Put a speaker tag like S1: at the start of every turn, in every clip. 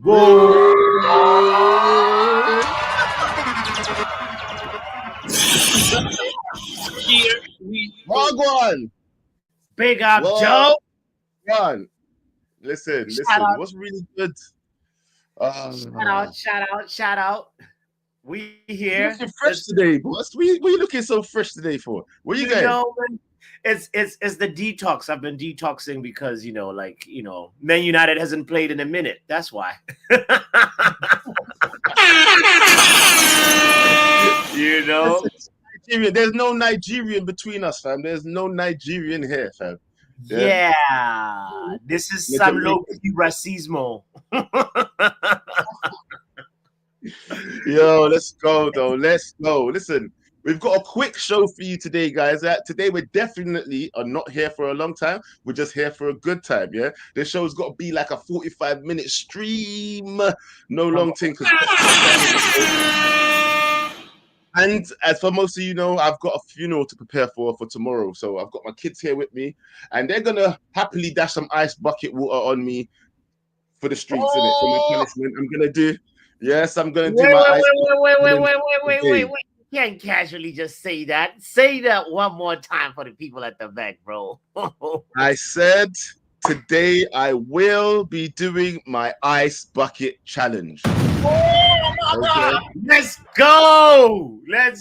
S1: Whoa. Here we go.
S2: Wagwan.
S1: Big up, Joe.
S2: Wagwan. Listen.
S1: Shout out.
S2: What's really good?
S1: Shout out. We
S2: You
S1: here.
S2: looking fresh today, boss. What you looking so fresh today for? Where you going?
S1: Know, it's the detox. I've been detoxing because Man United hasn't played in a minute. That's why.
S2: Nigerian. There's no Nigerian between us, fam. There's no Nigerian here, fam.
S1: Yeah. This is some low-key racismo.
S2: Yo, let's go, though. Let's go. Listen, we've got a quick show for you today, guys. Today, we definitely are not here for a long time. We're just here for a good time, yeah? This show's got to be like a 45-minute stream. No long thing. And as for most of you know, I've got a funeral to prepare for tomorrow. So I've got my kids here with me. And they're going to happily dash some ice bucket water on me for the streets, innit? For my punishment. I'm going to do... Yes, I'm going to do my...
S1: Wait. You can't casually just say that. Say that one more time for the people at the back, bro.
S2: I said today I will be doing my ice bucket challenge.
S1: Okay. Let's go. Okay.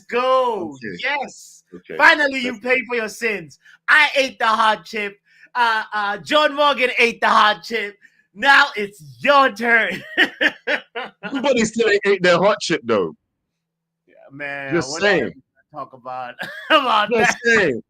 S1: Yes. Okay. Finally, you paid for your sins. I ate the hot chip. John Morgan ate the hot chip. Now it's your turn.
S2: Everybody still ain't ate their hot chip though.
S1: Yeah, man.
S2: Just saying.
S1: Talk about
S2: Just saying.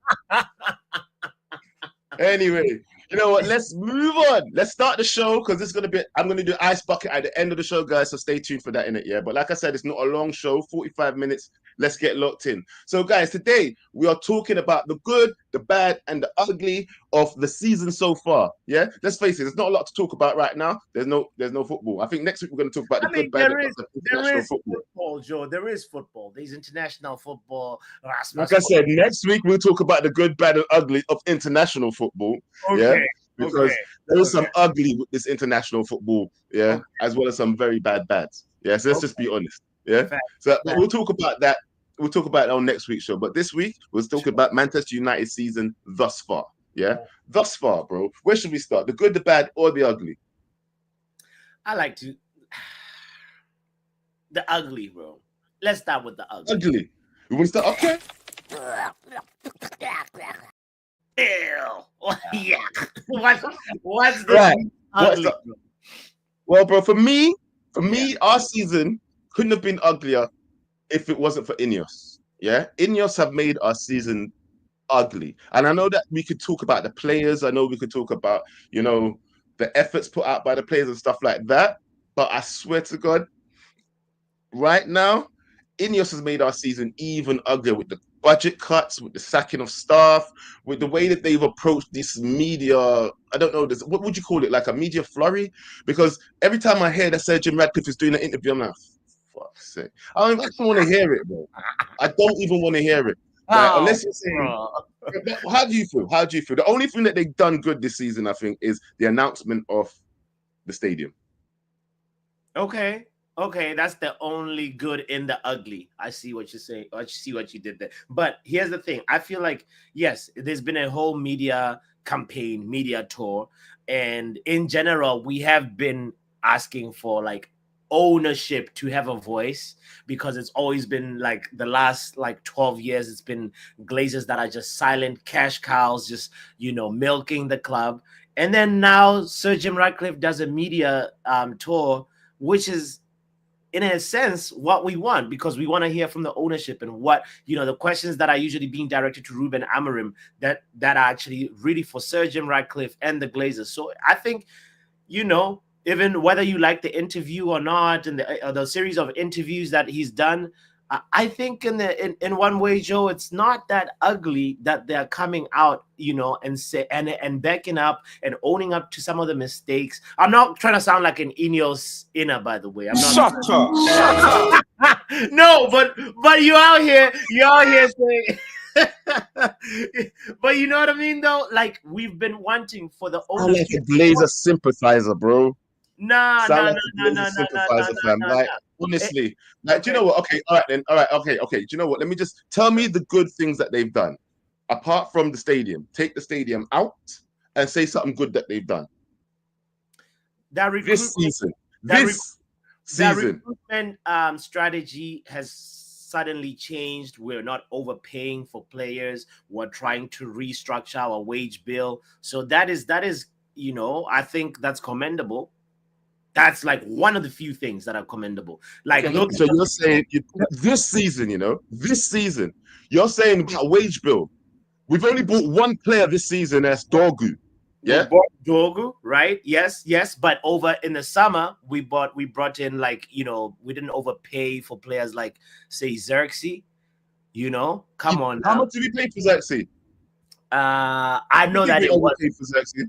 S2: Anyway, you know what? Let's move on. Let's start the show because I'm going to do ice bucket at the end of the show, guys. So stay tuned for that, innit? Yeah. But like I said, it's not a long show, 45 minutes. Let's get locked in. So, guys, today we are talking about the good, the bad, and the ugly of the season so far. Yeah. Let's face it. There's not a lot to talk about right now. There's no football. I think next week we're going to talk about the good, bad, and international
S1: football, Joe. There is football. There's international football.
S2: Like I said, next week we'll talk about the good, bad, and ugly of international football. Okay. Yeah. Because there is some ugly with this international football, yeah, as well as some very bads. Yeah, so let's just be honest. Yeah. So we'll talk about that. We'll talk about it on next week's show. But this week, we're talking about Manchester United season thus far. Yeah. Thus far, bro. Where should we start? The good, the bad, or the ugly?
S1: I like to the ugly, bro. Let's start with the ugly.
S2: Ugly. We want to start? Okay.
S1: Ew. Yeah. What's the ugly?
S2: Well, bro, for me, our season couldn't have been uglier if it wasn't for Ineos. Yeah, Ineos have made our season ugly, and I know that we could talk about the players. I know we could talk about the efforts put out by the players and stuff like that. But I swear to God, right now, Ineos has made our season even uglier with the budget cuts, with the sacking of staff, with the way that they've approached this media. I don't know, what would you call it? Like a media flurry? Because every time I hear that Sir Jim Ratcliffe is doing an interview, I'm like, fuck's sake. I don't even want to hear it, bro. I don't even want to hear it. Unless you're saying, how do you feel? The only thing that they've done good this season, I think, is the announcement of the stadium.
S1: Okay, that's the only good in the ugly. I see what you're saying. I see what you did there. But here's the thing. I feel like, yes, there's been a whole media campaign, media tour. And in general, we have been asking for like ownership to have a voice, because it's always been like the last 12 years, it's been Glazers that are just silent cash cows, just, milking the club. And then now Sir Jim Ratcliffe does a media tour, which is, in a sense, what we want, because we want to hear from the ownership and what, the questions that are usually being directed to Ruben Amorim that are actually really for Sir Jim Ratcliffe and the Glazers. So I think, even whether you like the interview or not, and the series of interviews that he's done, I think in one way, Joe, it's not that ugly that they're coming out, and say and backing up and owning up to some of the mistakes. I'm not trying to sound like an Ineos inner, by the way. I'm not. Shut up. No, but you're out here saying. But you know what I mean, though. Like, we've been wanting for the ownership.
S2: I'm like a Glazer sympathizer, bro.
S1: Nah,
S2: Sound
S1: nah,
S2: like
S1: nah,
S2: a
S1: nah,
S2: Blazer
S1: nah, nah, nah, nah,
S2: sympathizer,
S1: nah,
S2: fam.
S1: nah,
S2: Like,
S1: nah. Eh,
S2: honestly, like, do you
S1: okay.
S2: know what? Okay, all right then. All right, okay, okay. Do you know what? Let me just tell me the good things that they've done, apart from the stadium. Take the stadium out and say something good that they've done
S1: That
S2: this
S1: recruitment,
S2: season.
S1: that re-
S2: This
S1: that
S2: season.
S1: recruitment strategy has suddenly changed. We're not overpaying for players. We're trying to restructure our wage bill. So that is, I think that's commendable. That's like one of the few things that are commendable. Like,
S2: Okay,
S1: look at
S2: so you're saying this season, this season, you're saying about wage bill. We've only bought one player this season, that's Dorgu.
S1: we
S2: Yeah?
S1: bought Dogu, right? Yes, yes. But over in the summer, we brought in, like, we didn't overpay for players like, say, Xerxes. Come on
S2: How
S1: now.
S2: much did we pay for Xerxes?
S1: I
S2: We
S1: know
S2: think
S1: that
S2: we
S1: it was
S2: overpaid for Xerxes.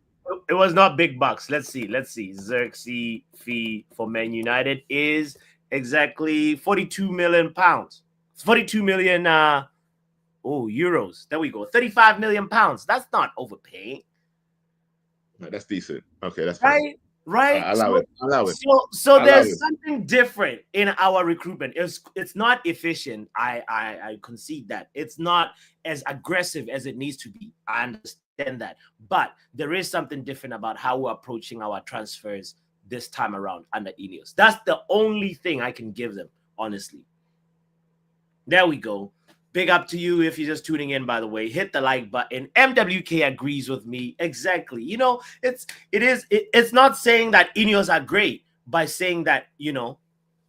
S1: it was not big bucks. Let's see. Let's see. Xerxes fee for Man United is exactly 42 million pounds. 42 million euros. There we go. 35 million pounds. That's not overpaying.
S2: Right, that's decent. Okay, that's fine.
S1: Right? Right?
S2: Allow
S1: So
S2: it. Allow it.
S1: so
S2: Allow
S1: there's
S2: it.
S1: something different in our recruitment. It's not efficient. I concede that. It's not as aggressive as it needs to be. I understand that. But there is something different about how we're approaching our transfers this time around under Ineos. That's the only thing I can give them, honestly. There we go. Big up to you if you're just tuning in, by the way. Hit the like button. MWK agrees with me. Exactly. It's not saying that Ineos are great, by saying that,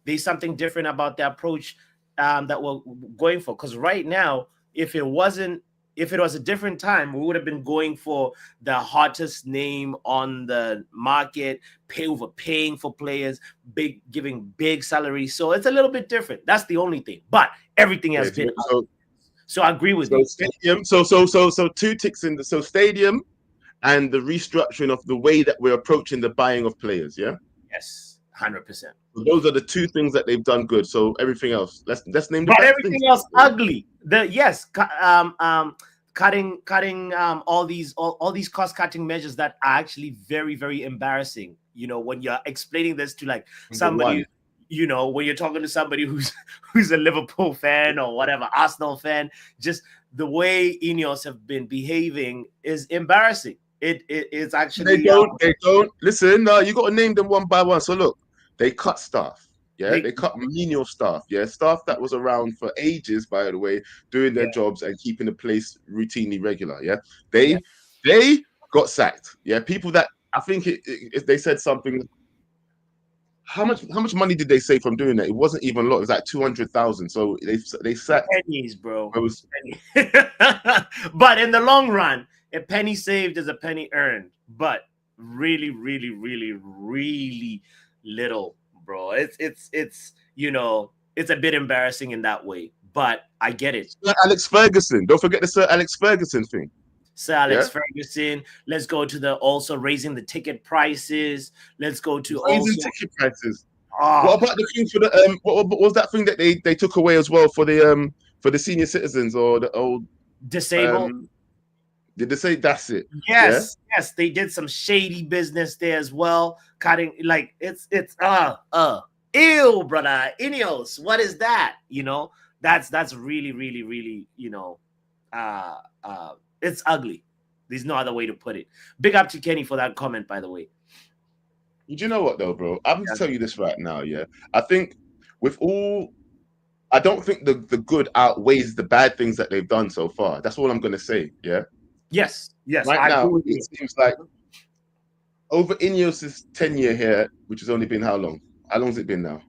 S1: there's something different about the approach that we're going for. Because right now, if it was a different time, we would have been going for the hottest name on the market, overpaying for players, giving big salaries. So it's a little bit different. That's the only thing. But everything has
S2: Okay,
S1: been
S2: so
S1: so I agree with
S2: so
S1: you.
S2: stadium. So two ticks in the stadium and the restructuring of the way that we're approaching the buying of players. Yeah.
S1: Yes, 100%.
S2: So those are the two things that they've done good. So everything else, let's name the
S1: But
S2: bad
S1: everything
S2: things.
S1: else ugly. Cutting all these cost cutting measures that are actually very, very embarrassing. When you're explaining this to, like,
S2: Number
S1: somebody,
S2: one.
S1: when you're talking to somebody who's a Liverpool fan or whatever, Arsenal fan, just the way Ineos have been behaving is embarrassing. It's
S2: They
S1: actually
S2: don't. They don't listen. No, you got to name them one by one. So look, they cut staff. Yeah,
S1: they
S2: they cut menial staff. Yeah, staff that was around for ages, by the way, doing their
S1: yeah,
S2: jobs and keeping the place routinely regular. Yeah,
S1: yeah.
S2: they got sacked. Yeah, people that I think they said something. How much money did they save from doing that? It wasn't even a lot. It was like 200,000. So they sacked.
S1: Pennies, bro.
S2: It was
S1: Penny. But in the long run, a penny saved is a penny earned. But really, really, really, really little, bro. It's a bit embarrassing in that way. But I get it.
S2: Sir Alex Ferguson. Don't forget the Sir Alex Ferguson thing.
S1: Sir Alex
S2: Yeah,
S1: Ferguson. Let's go to the also raising the ticket prices. Let's go to
S2: raising
S1: also
S2: ticket prices. What
S1: oh
S2: about the thing for the what was that thing that they took away as well for the senior citizens or the old
S1: disabled.
S2: um did they say that's it? Yeah.
S1: Yes, yes, they did some shady business there as well. Cutting, like, it's ew, brother. Ineos, what is that? That's really, really, really, uh it's ugly. There's no other way to put it. Big up to Kenny for that comment, by the way.
S2: Do you know what though, bro? I'm gonna
S1: Yeah.
S2: tell you this right now, yeah. I think with all I don't think the good outweighs the bad things that they've done so far. That's all I'm gonna say. Yeah.
S1: Yes, yes,
S2: Right
S1: I agree
S2: now,
S1: with
S2: it
S1: you.
S2: seems like over Ineos's tenure here, which has only been how long? How long has it been now?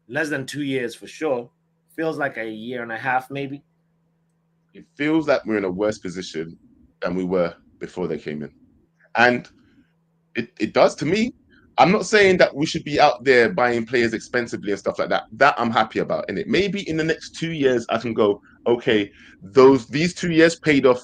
S1: Less than 2 years for sure. Feels like a year and a half, maybe.
S2: It feels like we're in a worse position than we were before they came in. And it does to me. I'm not saying that we should be out there buying players expensively and stuff like that. That I'm happy about. And it maybe in the next 2 years I can go, okay, these 2 years paid off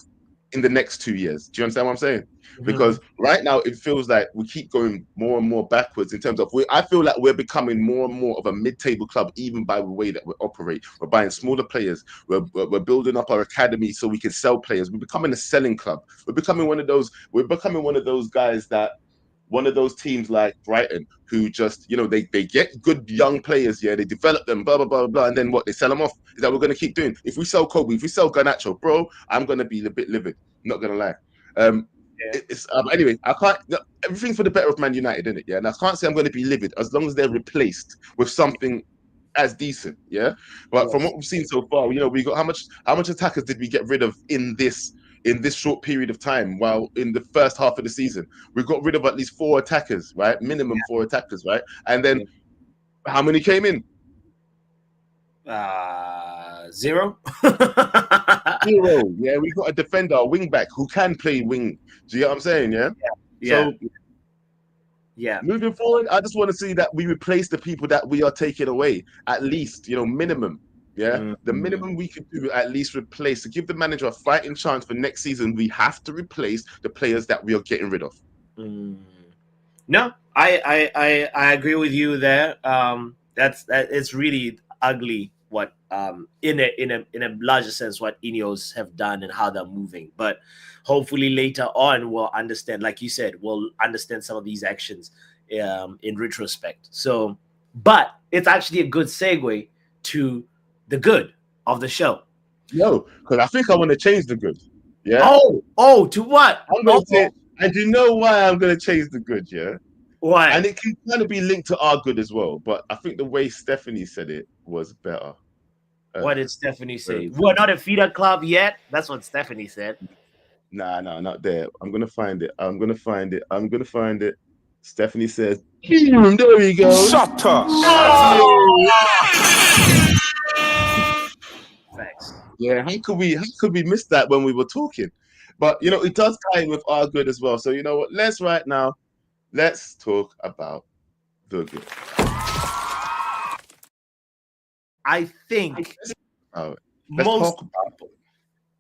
S2: in the next 2 years. Do you understand what I'm saying?
S1: Mhm.
S2: Because right now it feels like we keep going more and more backwards in terms of I feel like we're becoming more and more of a mid-table club, even by the way that we operate. We're buying smaller players. We're building up our academy so we can sell players. We're becoming a selling club. We're becoming one of those guys that one of those teams like Brighton who just, they get good young players, they develop them, blah, blah, blah, blah, and then what? They sell them off. Is that what we're going to keep doing? If we sell Kobe, if we sell Garnacho, bro, I'm going to be a bit livid. Not going to lie. Anyway, I can't. Everything's for the better of Man United, isn't it? Yeah, and I can't say I'm going to be livid as long as they're replaced with something as decent. Yeah, but from what we've seen so far, we got how much attackers did we get rid of in this short period of time? While in the first half of the season, we got rid of at least 4 attackers, right? Minimum 4 attackers, right? And then how many came in?
S1: 0.
S2: 0. Yeah, we got a defender, a wing back who can play wing. Do you get what I'm saying? Yeah. So, moving forward, I just want to see that we replace the people that we are taking away. At least, minimum. Yeah, the minimum we could do, at least replace, to give the manager a fighting chance for next season. We have to replace the players that we are getting rid of.
S1: No, I agree with you there. It's really ugly what in a larger sense what Ineos have done and how they're moving. But hopefully later on we'll understand, like you said, we'll understand some of these actions in retrospect. So, but it's actually a good segue to the good of the show.
S2: No, because I think I want to change the good. Yeah.
S1: Oh, to what?
S2: I'm going to say, and you know why I'm going to change the good, yeah?
S1: Why?
S2: And it can kind of be linked to our good as well, but I think the way Stephanie said it was better.
S1: What did Stephanie say? We're not a feeder club yet. That's what Stephanie said.
S2: Nah, not there. I'm gonna find it. Stephanie says, there we go.
S3: Shut up.
S1: Thanks.
S2: Yeah, how could we miss that when we were talking? But it does tie in with our good as well. So you know what? Let's talk about the good.
S1: I think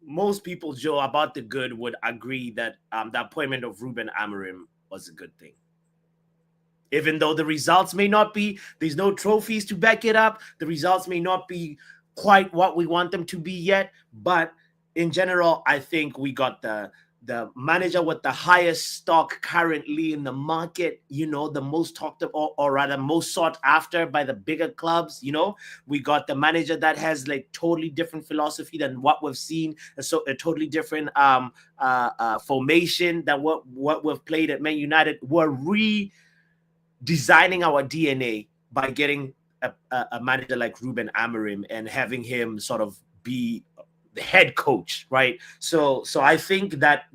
S1: most people, Joe, about the good would agree that the appointment of Ruben Amorim was a good thing. Even though the results may not be, there's no trophies to back it up. The results may not be quite what we want them to be yet. But in general, I think we got the manager with the highest stock currently in the market, the most talked about, or rather most sought after by the bigger clubs. We got the manager that has like totally different philosophy than what we've seen. So a totally different formation than what we've played at Man United. We're redesigning our DNA by getting a manager like Ruben Amorim and having him sort of be the head coach, right? So I think that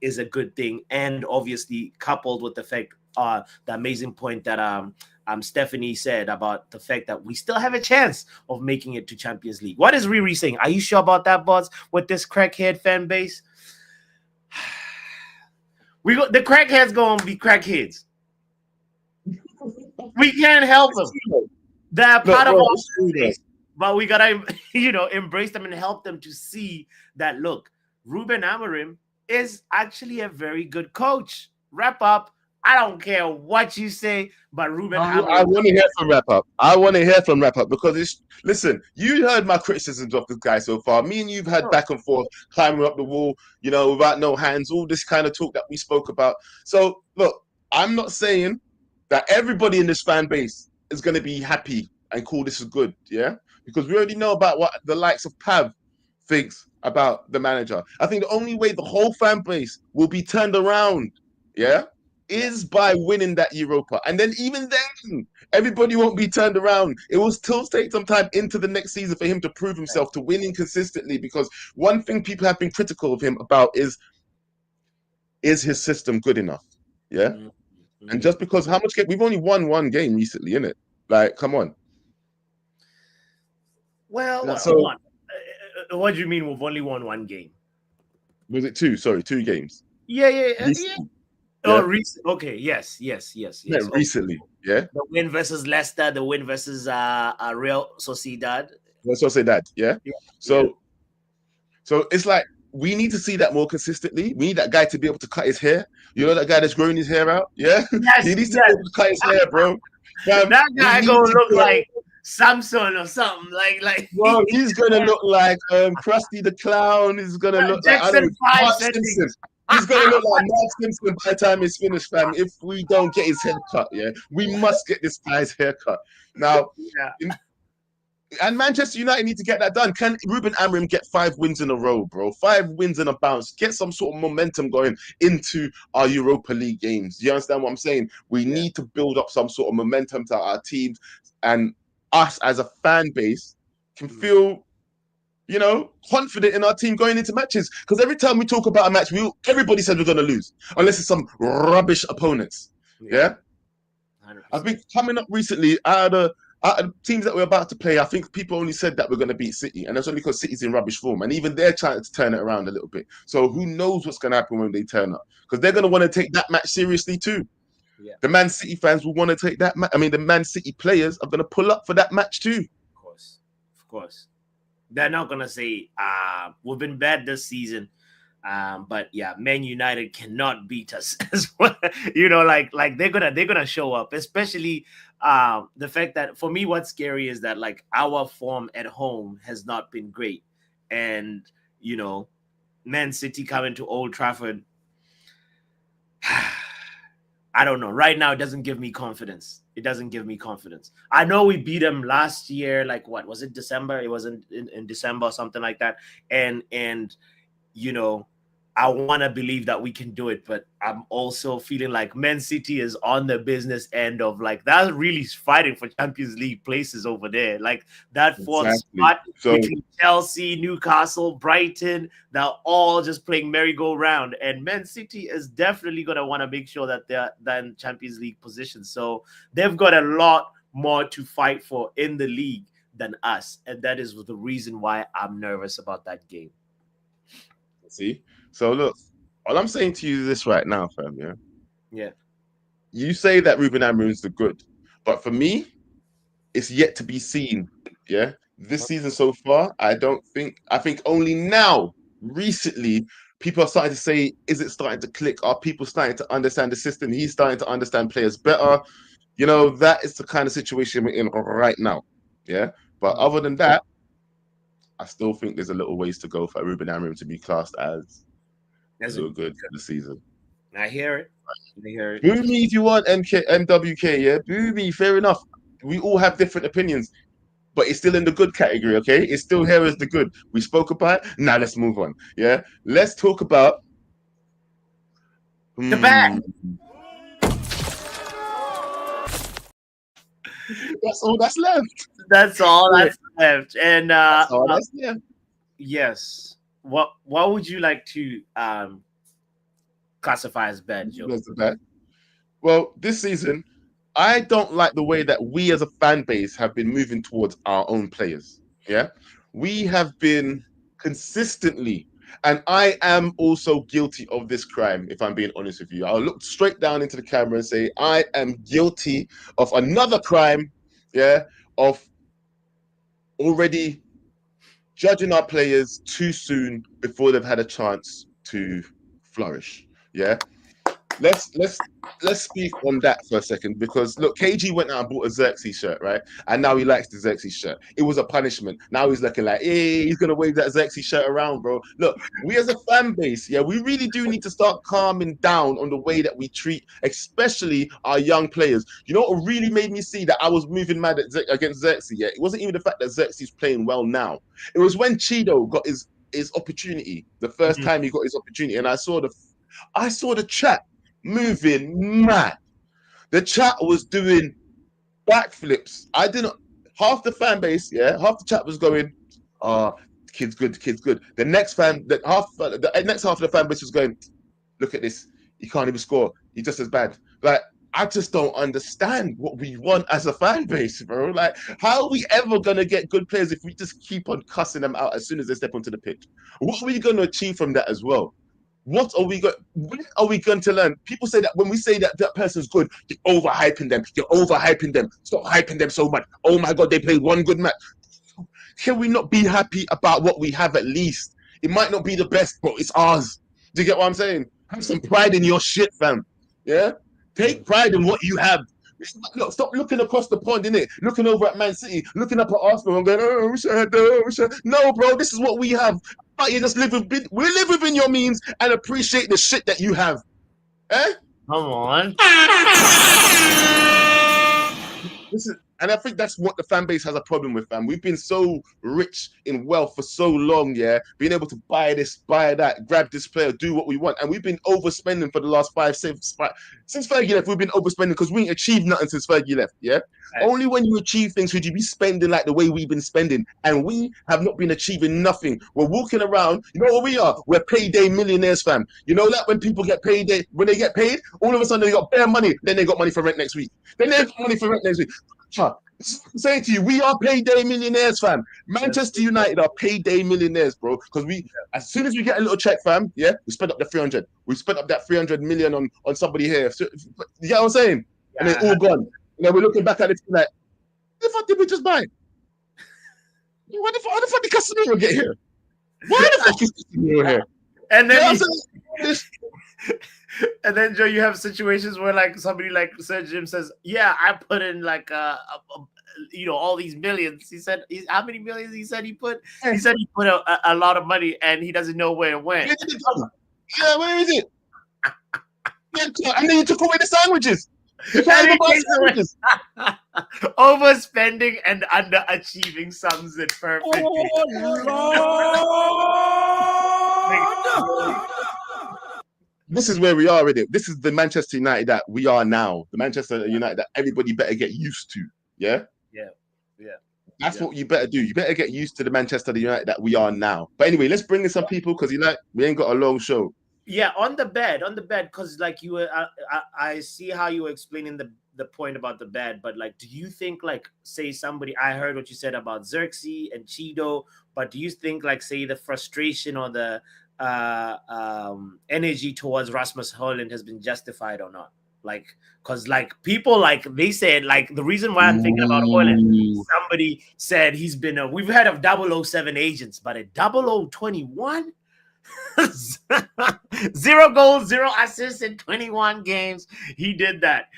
S1: is a good thing, and obviously coupled with the fact, the amazing point that Stephanie said about the fact that we still have a chance of making it to Champions League. What is Riri saying? Are you sure about that, boss? With this crackhead fan base, the crackheads gonna be crackheads. We can't help them. They're part of our space. But we gotta, embrace them and help them to see that, look, Ruben Amorim is actually a very good coach. Wrap up. I don't care what you say, but Ruben Amorim.
S2: I want to hear from Wrap Up because listen, you heard my criticisms of this guy so far. Me and you've had back and forth, climbing up the wall, without no hands, all this kind of talk that we spoke about. So look, I'm not saying that everybody in this fan base is going to be happy and call this is good, yeah? Because we already know about what the likes of Pav thinks about the manager. I think the only way the whole fan base will be turned around, is by winning that Europa. And then even then, everybody won't be turned around. It will still take some time into the next season for him to prove himself, to winning consistently. Because one thing people have been critical of him about is his system good enough? Yeah? Mm-hmm. And just because we've only won one game recently, innit? Like, come on.
S1: Well, what do you mean we've only won one game?
S2: Was it 2? Sorry, 2 games.
S1: Yeah. Oh, recent. Okay, yes.
S2: Yeah, recently, yeah.
S1: The win versus Leicester, the win versus Real Sociedad.
S2: Real Sociedad, yeah. So it's like we need to see that more consistently. We need that guy to be able to cut his hair. You know that guy that's growing his hair out, yeah.
S1: Yes,
S2: he needs to be able to cut his hair, bro.
S1: That guy gonna look like Samson or something like.
S2: Well, he's gonna look like Krusty the Clown. He's gonna look
S1: Jackson
S2: like Bart Simpson. He's gonna look like Mark Simpson by the time it's finished, fam. If we don't get his hair cut, yeah, we must get this guy's haircut. Now,
S1: Yeah.
S2: and Manchester United need to get that done. Can Ruben Amorim get 5 wins in a row, bro? 5 wins in a bounce. Get some sort of momentum going into our Europa League games. Do you understand what I'm saying? We need to build up some sort of momentum to our teams, and us as a fan base can feel, confident in our team going into matches. Because every time we talk about a match, everybody says we're going to lose, unless it's some rubbish opponents. Yeah?
S1: 100%.
S2: I think coming up recently, out of the teams that we're about to play, I think people only said that we're going to beat City, and that's only because City's in rubbish form, and even they're trying to turn it around a little bit. So who knows what's going to happen when they turn up? Because they're going to want to take that match seriously too.
S1: Yeah.
S2: The Man City fans will want to take that match. I mean, the Man City players are going to pull up for that match too.
S1: Of course. They're not going to say, we've been bad this season. But yeah, Man United cannot beat us as well. Like they're gonna show up, especially the fact that, for me, what's scary is that, like, our form at home has not been great, and Man City coming to Old Trafford, I don't know. Right now, it doesn't give me confidence. I know we beat them last year. Like, what was it? December? It was in December or something like that. And I want to believe that we can do it, but I'm also feeling like Man City is on the business end of, like, that's really fighting for Champions League places over there. Like, that fourth spot between Chelsea, Newcastle, Brighton, they're all just playing merry-go-round. And Man City is definitely going to want to make sure that they're in Champions League position. So they've got a lot more to fight for in the league than us. And that is the reason why I'm nervous about that game.
S2: See? So look, all I'm saying to you is this right now, fam,
S1: Yeah.
S2: You say that Ruben Amorim's the good, but for me, it's yet to be seen. Yeah. This season so far, I think only now, recently, people are starting to say, is it starting to click? Are people starting to understand the system? He's starting to understand players better. That is the kind of situation we're in right now. Yeah. But other than that, I still think there's a little ways to go for Ruben Amorim to be classed as so good for the season.
S1: I hear it.
S2: Boo me if you want, MWK, yeah? Boo me, fair enough. We all have different opinions, but it's still in the good category, okay? It's still here as the good. We spoke about it. Now let's move on, yeah? Let's talk about
S1: the bad.
S2: That's all that's left.
S1: That's all that's left. And
S2: that's all that's left.
S1: Yes. What would you like to classify as bad, Joe?
S2: That's bad. Well, this season, I don't like the way that we as a fan base have been moving towards our own players. Yeah. We have been consistently, and I am also guilty of this crime, if I'm being honest with you. I'll look straight down into the camera and say, I am guilty of another crime, of already judging our players too soon before they've had a chance to flourish. Yeah. Let's speak on that for a second, because look, KG went out and bought a Xerxes shirt, right? And now he likes the Xerxes shirt. It was a punishment. Now he's looking like, hey, he's gonna wave that Xerxes shirt around, bro. Look, we as a fan base, we really do need to start calming down on the way that we treat, especially our young players. You know what really made me see that I was moving mad against Xerxes? Yeah, it wasn't even the fact that Xerxes is playing well now. It was when Chido got his opportunity, the first time he got his opportunity, and I saw the chat moving mad. The chat was doing backflips. Half the fan base, half the chat was going, kid's good. The next half of the fan base was going, look at this, he can't even score, he's just as bad. Like, I just don't understand what we want as a fan base, bro. Like, how are we ever gonna get good players if we just keep on cussing them out as soon as they step onto the pitch? What are we gonna achieve from that as well? When are we going to learn? People say that when we say that person's good, you're overhyping them. Stop hyping them so much. Oh my God, they played one good match. Can we not be happy about what we have at least? It might not be the best, but it's ours. Do you get what I'm saying? Have some pride in your shit, fam. Yeah? Take pride in what you have. Look, stop looking across the pond, innit? Looking over at Man City, looking up at Arsenal and going, I wish I had that. No, bro, this is what we have. But you just we live within your means and appreciate the shit that you have. Eh?
S1: Come on.
S2: And I think that's what the fan base has a problem with, fam. We've been so rich in wealth for so long, yeah, being able to buy this, buy that, grab this player, do what we want, and we've been overspending for the last 5 since Fergie left. We've been overspending because we ain't achieved nothing since Fergie left, yeah. Right. Only when you achieve things should you be spending like the way we've been spending, and we have not been achieving nothing. We're walking around. You know what we are? We're payday millionaires, fam. You know that when people get paid, when they get paid, all of a sudden they got bare money. Then they got money for rent next week. Then they got money for rent next week. I'm saying to you, we are payday millionaires, fam. Manchester United are payday millionaires, bro. Because as soon as we get a little check, fam, yeah, we spent up the 300. We spent up that 300 million on somebody here. So, you get what I'm saying? Yeah. And it's all gone. And then we're looking back at it like, what the fuck did we just buy? How the fuck did Casemiro get here? Why the fuck is Casemiro here?
S1: And then and then, Joe, you have situations where like somebody like Sir Jim says, yeah, I put in like all these millions. He said, how many millions he said he put? He said he put a lot of money and he doesn't know where it went.
S2: Yeah, where is it? And then you took away the sandwiches.
S1: Overspending and underachieving sums it perfectly.
S2: This is where we are with it. This is the Manchester United that we are now. The Manchester United that everybody better get used to. Yeah?
S1: Yeah.
S2: That's what you better do. You better get used to the Manchester United that we are now. But anyway, let's bring in some people because we ain't got a long show.
S1: Yeah, on the bed, because like you were, I see how you were explaining the point about the bed, but like, do you think like, say somebody, I heard what you said about Xerxes and Cheeto, but do you think like, say the frustration or the energy towards Rasmus Højlund has been justified or not? Like, because like people like they said like the reason why I'm thinking about Højlund, somebody said he's been we've heard of 007 agents, but a 0021. 0 goals, 0 assists in 21 games. He did that,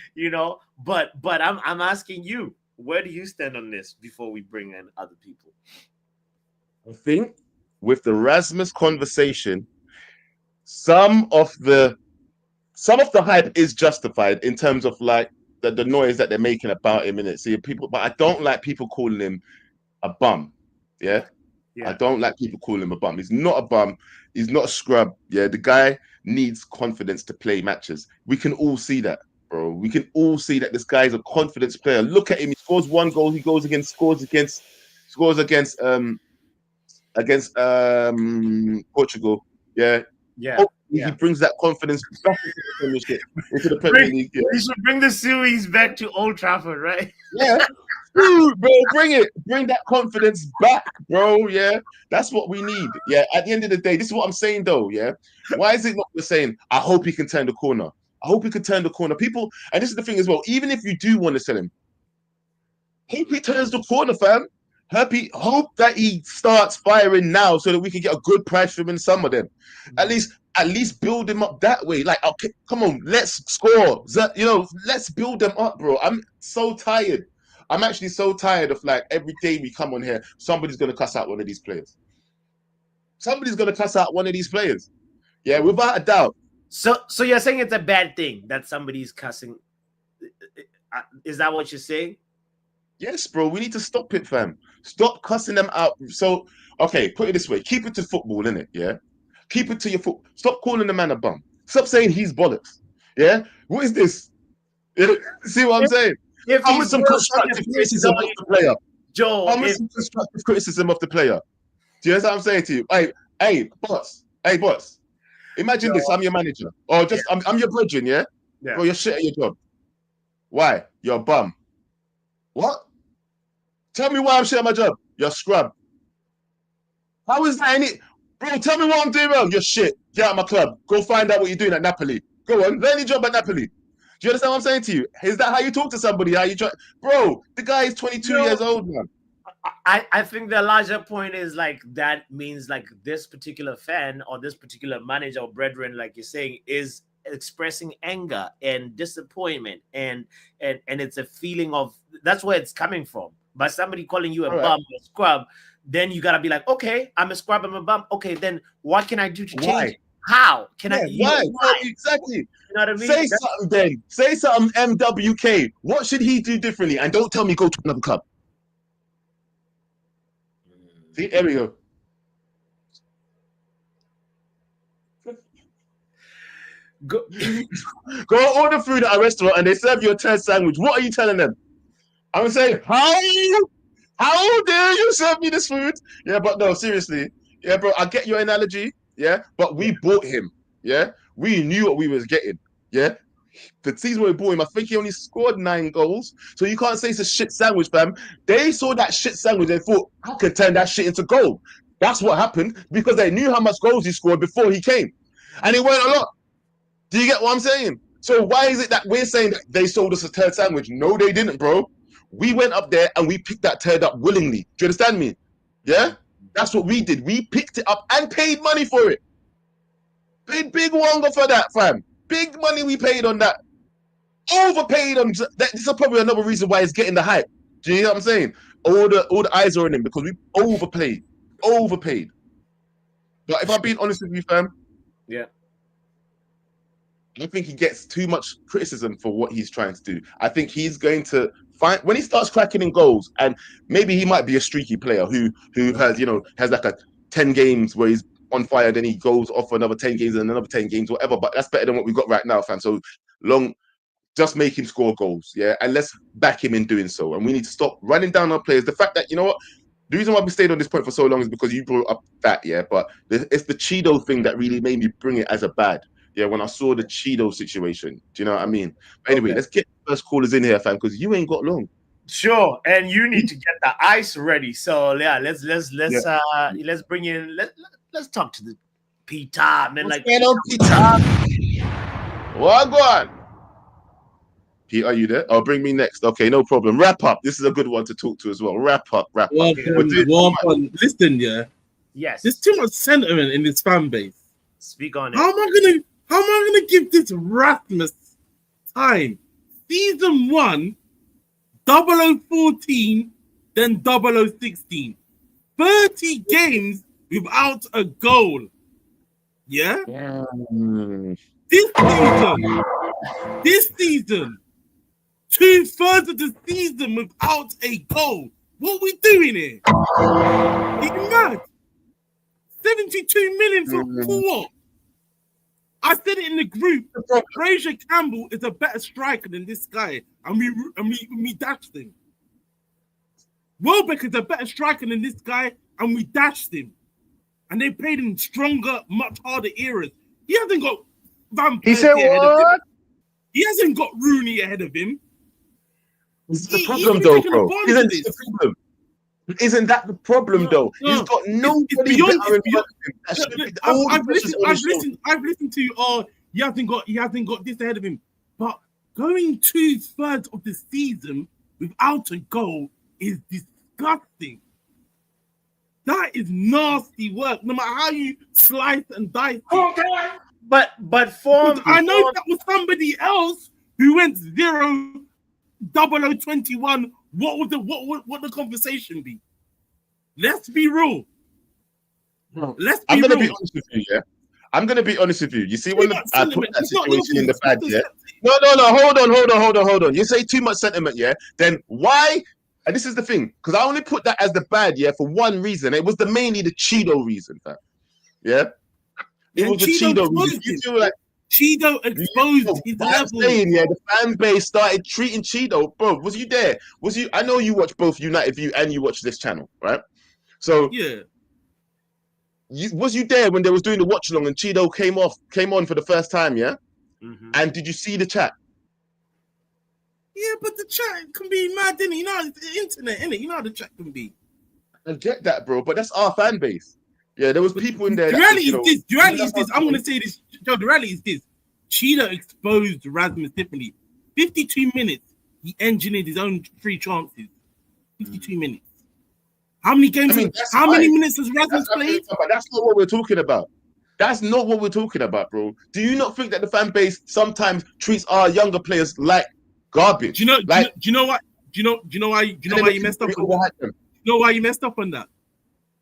S1: But I'm asking you, where do you stand on this before we bring in other people?
S2: I think with the Rasmus conversation, some of the hype is justified in terms of like the noise that they're making about him in it. See people, but I don't like people calling him a bum. Yeah. I don't like people calling him a bum. He's not a bum. He's not a scrub. Yeah, the guy needs confidence to play matches. We can all see that, bro. We can all see that this guy is a confidence player. Look at him. He scores 1 goal. He scores against Portugal. Yeah.
S1: Yeah.
S2: He brings that confidence back into the Premier League. Yeah.
S1: He should bring the series back to Old Trafford, right?
S2: Yeah. Bro, bring it. Bring that confidence back, bro. Yeah. That's what we need. Yeah. At the end of the day, this is what I'm saying, though. Yeah. Why is it not the saying, I hope he can turn the corner? I hope he can turn the corner. People, and this is the thing as well, even if you do want to sell him, hope he turns the corner, fam. Hope that he starts firing now so that we can get a good price for him in some of them. At least build him up that way. Like, okay, come on, let's score. Let's build them up, bro. I'm so tired. I'm actually so tired of like every day we come on here, somebody's gonna cuss out one of these players. Somebody's gonna cuss out one of these players. Yeah, without a doubt.
S1: So you're saying it's a bad thing that somebody's cussing? Is that what you're saying?
S2: Yes, bro. We need to stop it, fam. Stop cussing them out. So, okay, put it this way: keep it to football, innit? Yeah. Keep it to your foot. Stop calling the man a bum. Stop saying he's bollocks. Yeah. What is this? See what I'm saying? I want some constructive criticism of the player.
S1: Joe,
S2: I want some constructive criticism of the player. Do you know what I'm saying to you? Hey, boss. Imagine this. I'm your manager, or just I'm your brethren. Yeah. Bro, you're shit at your job. Why? You're a bum. What? Tell me why I'm shit at my job. You're a scrub. How is that any? Bro, tell me what I'm doing wrong. You're shit. Get out of my club. Go find out what you're doing at Napoli. Go on, learn your job at Napoli. Do you understand what I'm saying to you? Is that how you talk to somebody? How you try? Bro, the guy is 22 years old, man.
S1: I think the larger point is like that means like this particular fan or this particular manager or brethren, like you're saying, is expressing anger and disappointment, and it's a feeling of that's where it's coming from. By somebody calling you a bum or scrub, then you gotta be like, okay, I'm a scrub, I'm a bum. Okay, then what can I do to change
S2: Why?
S1: it? How can I?
S2: Why? Well, exactly.
S1: You know what I mean?
S2: Say something then. Say something, MWK. What should he do differently? And don't tell me go to another club. See, there we go.
S1: Go
S2: order food at a restaurant and they serve you a turd sandwich. What are you telling them? I'm saying, how dare you serve me this food? Yeah, but no, seriously. Yeah, bro, I get your analogy. Yeah, but we bought him. Yeah, we knew what we was getting. Yeah, the season where we bought him, I think he only scored 9 goals. So you can't say it's a shit sandwich, fam. They saw that shit sandwich and thought, I could turn that shit into gold. That's what happened because they knew how much goals he scored before he came. And it weren't a lot. Do you get what I'm saying? So why is it that we're saying that they sold us a turd sandwich? No, they didn't, bro. We went up there and we picked that turd up willingly. Do you understand me? Yeah? That's what we did. We picked it up and paid money for it. Paid big wonga for that, fam. Big money we paid on that. Overpaid on that. This is probably another reason why it's getting the hype. Do you know what I'm saying? All the eyes are on him because we overpaid. But if I'm being honest with you, fam,
S1: yeah.
S2: I think he gets too much criticism for what he's trying to do. I think he's going to find when he starts cracking in goals, and maybe he might be a streaky player who has like a 10 games where he's on fire, then he goes off for another 10 games and another 10 games, whatever. But that's better than what we've got right now, fam. So long, just make him score goals, yeah, and let's back him in doing so. And we need to stop running down our players. The fact that, you know what, the reason why we stayed on this point for so long is because you brought up that, yeah. But it's the Cheeto thing that really made me bring it as a bad. Yeah, when I saw the Cheeto situation. Do you know what I mean? Anyway, Let's get the first callers in here, fam, because you ain't got long.
S1: Sure, and you need to get the ice ready. So yeah, let's bring in let's talk to the Peter, man.
S2: What's going on, Peter? What go on? Pete, are you there? Oh, bring me next. Okay, no problem. Wrap up. This is a good one to talk to as well. Wrap up.
S3: Listen, yeah.
S1: Yes.
S3: There's too much sentiment in this fan base.
S1: Speak on it.
S3: How am I gonna give this Rasmus time? Season 1, 0014, then 0016. 30 games without a goal. Yeah? This season, 2/3 of the season without a goal. What we doing here? You mad? 72 million for what? I said it in the group. Fraser Campbell is a better striker than this guy, and we dashed him. Welbeck is a better striker than this guy, and we dashed him. And they played in stronger, much harder eras. He hasn't got Van Persie.
S2: He said what?
S3: He hasn't got Rooney ahead of him.
S2: This is the problem, though, bro. Isn't that the problem, though? He's got nobody better in front of him.
S3: I've listened to he hasn't got this ahead of him. But going 2/3 of the season without a goal is disgusting. That is nasty work, no matter how you slice and dice.
S1: But
S3: I know that was somebody else who went 0-0021. What would the conversation be? Let's be real.
S2: I'm gonna be honest with you, yeah. I'm gonna be honest with you. You see, when I put that situation in the bag, yeah. No. Hold on. You say too much sentiment, yeah. Then why? And this is the thing, because I only put that as the bad, yeah, for one reason. It was mainly the Cheeto reason, fam. Yeah. It was the Cheeto reason. You feel like
S3: Cheeto exposed his level.
S2: Yeah, the fan base started treating Cheeto. Bro, was you there? I know you watch both United View and you watch this channel, right? So
S3: yeah.
S2: Was you there when they was doing the watch along and Cheeto came on for the first time, yeah? Mm-hmm. And did you see the chat?
S3: Yeah, but the chat can be mad, innit? You know, it's the internet, innit? You know how the chat can be.
S2: I get that, bro, but that's our fan base. Yeah, there was people in there.
S3: The reality is this. I'm going to say this. Joe, the reality is this. Cheetah exposed Rasmus differently. 52 minutes, he engineered his own 3 chances. 52 minutes. How many games? How many minutes has Rasmus played?
S2: But that's not what we're talking about. That's not what we're talking about, bro. Do you not think that the fan base sometimes treats our younger players like garbage?
S3: Do you know why? Do you know why you messed up on that? You know why you messed up on that?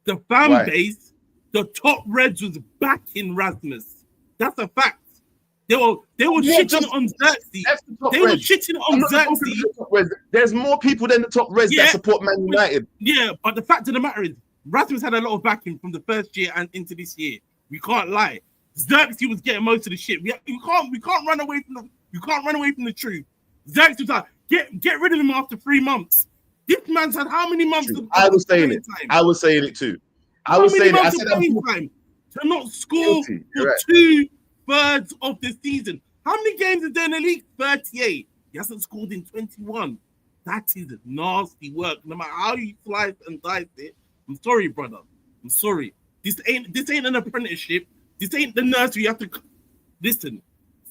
S3: the fan
S2: Why?
S3: base, the top Reds was backing Rasmus. That's a fact. They were
S2: Not
S3: shitting
S2: just-
S3: on Xerxes.
S2: That's the top
S3: They were
S2: Reds.
S3: shitting
S2: I'm
S3: on
S2: not talking
S3: Xerxes.
S2: to the top Reds. There's more people than the top Reds
S3: Yeah.
S2: that support Man United.
S3: Yeah, but the fact of the matter is, Rasmus had a lot of backing from the first year and into this year. We can't lie. Xerxes was getting most of the shit. We can't run away from the truth. Xerxes was like, get rid of him after 3 months. This man's had how many months? Of
S2: I was saying
S3: playing
S2: it.
S3: time?
S2: I was saying it too. I
S3: How
S2: was
S3: many
S2: saying it. I
S3: months
S2: said
S3: of
S2: I'm
S3: playing time to not score
S2: guilty.
S3: for
S2: You're right.
S3: 2/3 of the season? How many games is there in the league? 38. He hasn't scored in 21. That is nasty work. No matter how you slice and dice it, I'm sorry, brother. I'm sorry. This ain't an apprenticeship. This ain't the nursery. You have to listen.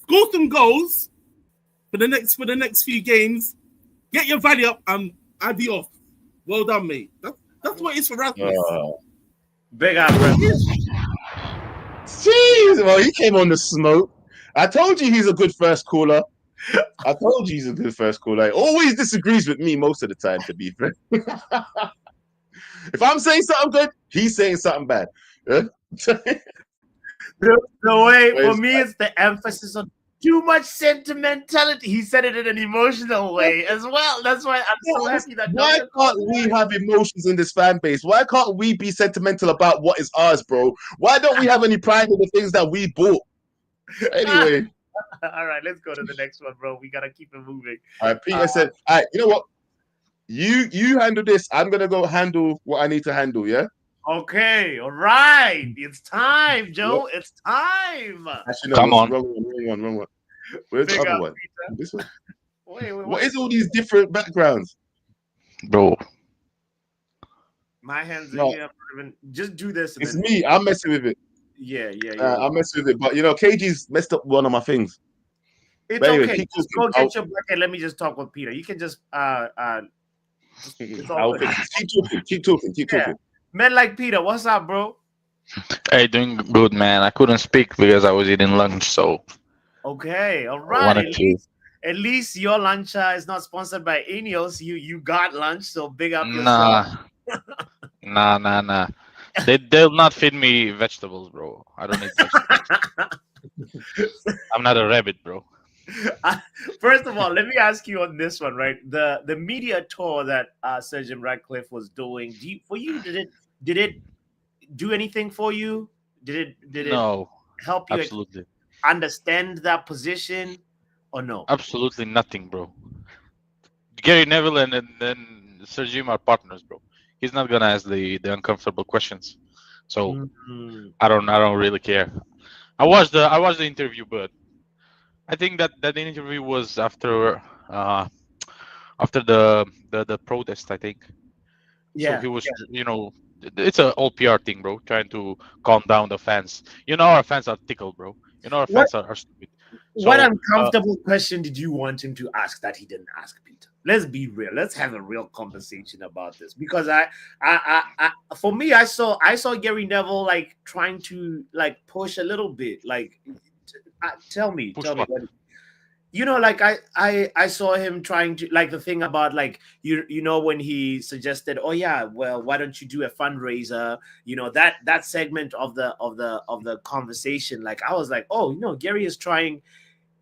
S3: Score some goals for the next few games. Get your value up and adios. Well done, mate. That's what it is for Rasmus.
S1: Big up, bro.
S2: Jeez, well, he came on the smoke. I told you he's a good first caller. I told you he's a good first caller. He always disagrees with me most of the time, to be fair. If I'm saying something good, he's saying something bad. Yeah?
S1: The way for
S2: Where's
S1: me, it's the emphasis on too much sentimentality. He said it in an emotional way as well. That's why I'm so happy that.
S2: Why can't we have emotions in this fan base? Why can't we be sentimental about what is ours, bro? Why don't we have any pride in the things that we bought? Anyway,
S1: All right, let's go to the next one, bro. We gotta keep it moving.
S2: all right, Peter said, all right, you know what? You handle this. I'm gonna go handle what I need to handle, yeah?
S1: Okay, all right. It's time, Joe. It's time.
S2: Actually, no,
S4: Come on.
S2: Wrong one. Where's the
S1: Big
S2: other
S1: up,
S2: one?
S1: Peter.
S2: This one.
S1: Wait,
S2: What is all these different backgrounds?
S4: Bro.
S1: My hands are
S2: No.
S1: here. Just do this. And
S2: It's
S1: then,
S2: me. I'm messing with it.
S1: Yeah.
S2: I'm messing with it. But you know, KG's messed up one of my things.
S1: It's
S2: But anyway,
S1: okay.
S2: keep
S1: Just
S2: talking.
S1: go get your bucket. Let me just talk with Peter. You can just it's all
S2: I'll
S1: good.
S2: fix it. Keep talking.
S1: Yeah. Men like Peter, what's up, bro?
S4: Hey, doing good, man. I couldn't speak because I was eating lunch, so
S1: Okay, all
S4: I
S1: right.
S4: wanted to.
S1: At least your lunch is not sponsored by Ineos. You got lunch, so big up yourself.
S4: Nah. They'll not feed me vegetables, bro. I don't need vegetables. I'm not a rabbit, bro.
S1: First of all, let me ask you on this one, right? The media tour that Sir Jim Ratcliffe was doing, did it do anything for you? Did it
S4: No,
S1: help you
S4: absolutely.
S1: understand that position or no?
S4: Absolutely nothing, bro. Gary Neville and then Sir Jim are partners, bro. He's not gonna ask the uncomfortable questions. So
S1: Mhm.
S4: I don't really care. I watched the interview, but I think that interview was after the protest, I think. So
S1: Yeah.
S4: he was, it's an all PR thing, bro, trying to calm down the fans. You know, our fans are tickled, bro. You know, our
S1: What-
S4: fans are stupid.
S1: What
S4: So,
S1: uncomfortable question did you want him to ask that he didn't ask, Peter? Let's be real. Let's have a real conversation about this because for me, I saw Gary Neville like trying to like push a little bit. Like, tell me,
S4: Push
S1: tell me.
S4: what?
S1: You know, like I saw him trying to like the thing about like you know when he suggested, oh yeah, well, why don't you do a fundraiser? You know that segment of the conversation. Like I was like, oh, you know, Gary is trying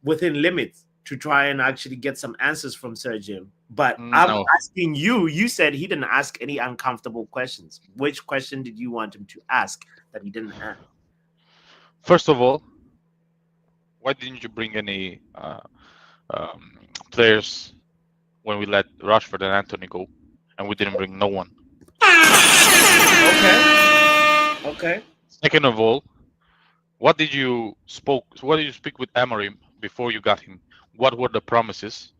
S1: within limits to try and actually get some answers from Sir Jim. But I'm
S4: No.
S1: asking you. You said he didn't ask any uncomfortable questions. Which question did you want him to ask that he didn't ask?
S4: First of all, why didn't you bring any players when we let Rashford and Anthony go, and we didn't bring no one?
S1: Okay.
S4: Second of all, what did you speak with Amorim before you got him? What were the promises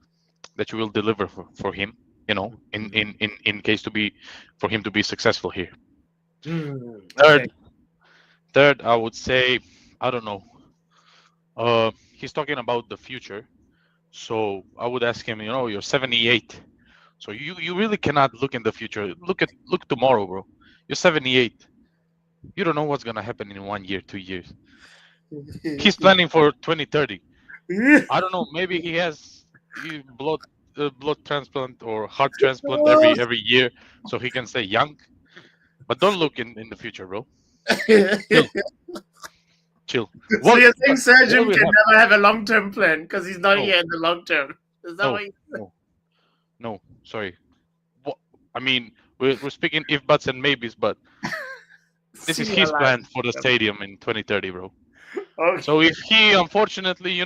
S4: that you will deliver for him? You know, in case for him to be successful here.
S1: Okay.
S4: Third, I would say, I don't know. He's talking about the future, so I would ask him. You know, you're 78, so you really cannot look in the future. Look tomorrow, bro. You're 78. You don't know what's gonna happen in 1 year, 2 years. He's planning for 2030. I don't know. Maybe he has blood transplant or heart transplant every year, so he can stay young. But don't look in the future, bro. Chill.
S1: So
S4: What,
S1: you're saying Sergio
S4: what will
S1: can
S4: happen?
S1: never have a long-term plan because he's not
S4: No,
S1: here in the long term. Is that
S4: no,
S1: what you
S4: no. Sorry. What? I mean, we're speaking if buts and maybes, but this is
S1: see
S4: his
S1: alive?
S4: plan for the stadium in 2030, bro.
S1: Okay.
S4: So if he unfortunately,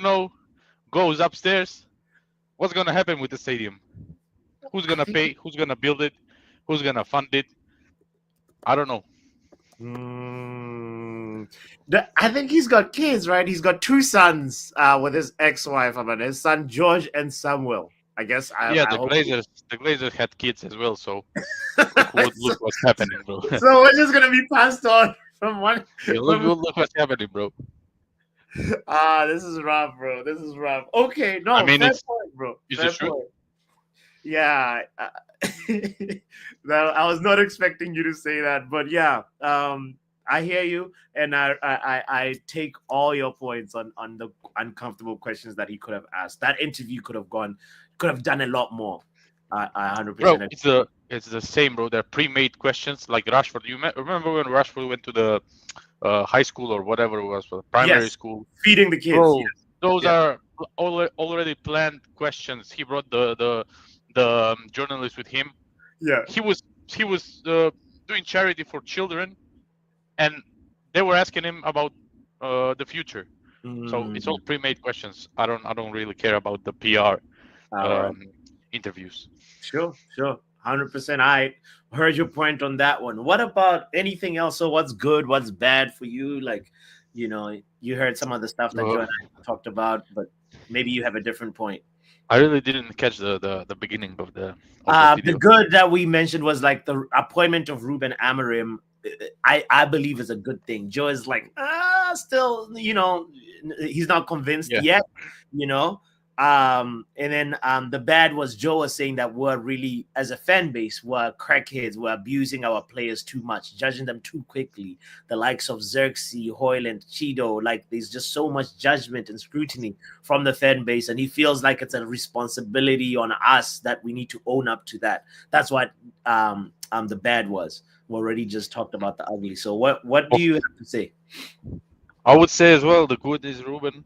S4: goes upstairs, what's gonna happen with the stadium? Who's gonna pay? Who's gonna build it? Who's gonna fund it? I don't know.
S1: I think he's got kids, right? He's got two sons with his ex-wife. I mean, his son George and Samuel. I guess.
S4: Yeah,
S1: I
S4: the
S1: hope.
S4: Glazers had kids as well, so look what's happening, bro.
S1: So we're just gonna be passed on from one.
S4: Look what's happening, bro.
S1: This is rough, bro. This is rough. Okay, no,
S4: I mean,
S1: fair
S4: it's
S1: point, bro.
S4: it's
S1: Fair
S4: the truth.
S1: point. Yeah, I was not expecting you to say that, but yeah, I hear you, and I take all your points on the uncomfortable questions that he could have asked. That interview could have done a lot more. I 100%.
S4: Bro, it's the same, bro. They're pre-made questions like Rashford. You remember when Rashford went to the high school or whatever it was, for primary
S1: Yes.
S4: school?
S1: Feeding the kids.
S4: Bro,
S1: Yes.
S4: those
S1: Yeah.
S4: are already planned questions. He brought the journalist with him.
S1: Yeah.
S4: He was doing charity for children, and they were asking him about the future. So it's all pre-made questions. I don't really care about the PR
S1: All right.
S4: interviews.
S1: Sure. 100%. I heard your point on that one. What about anything else? So what's good? What's bad for you? Like, you heard some of the stuff that Joe and I talked about, but maybe you have a different point.
S4: I really didn't catch the beginning of the
S1: The
S4: video.
S1: good that we mentioned was like the appointment of Ruben Amorim. I believe is a good thing. Joe is like, still, he's not convinced yet, and then the bad was Joe was saying that we're really, as a fan base, we're crackheads, we're abusing our players too much, judging them too quickly. The likes of Xerxes, Hoyland, Chido, like there's just so much judgment and scrutiny from the fan base, and he feels like it's a responsibility on us that we need to own up to that. That's what the bad was. We already just talked about the ugly. So what do you have to say?
S4: I would say as well the good is Ruben.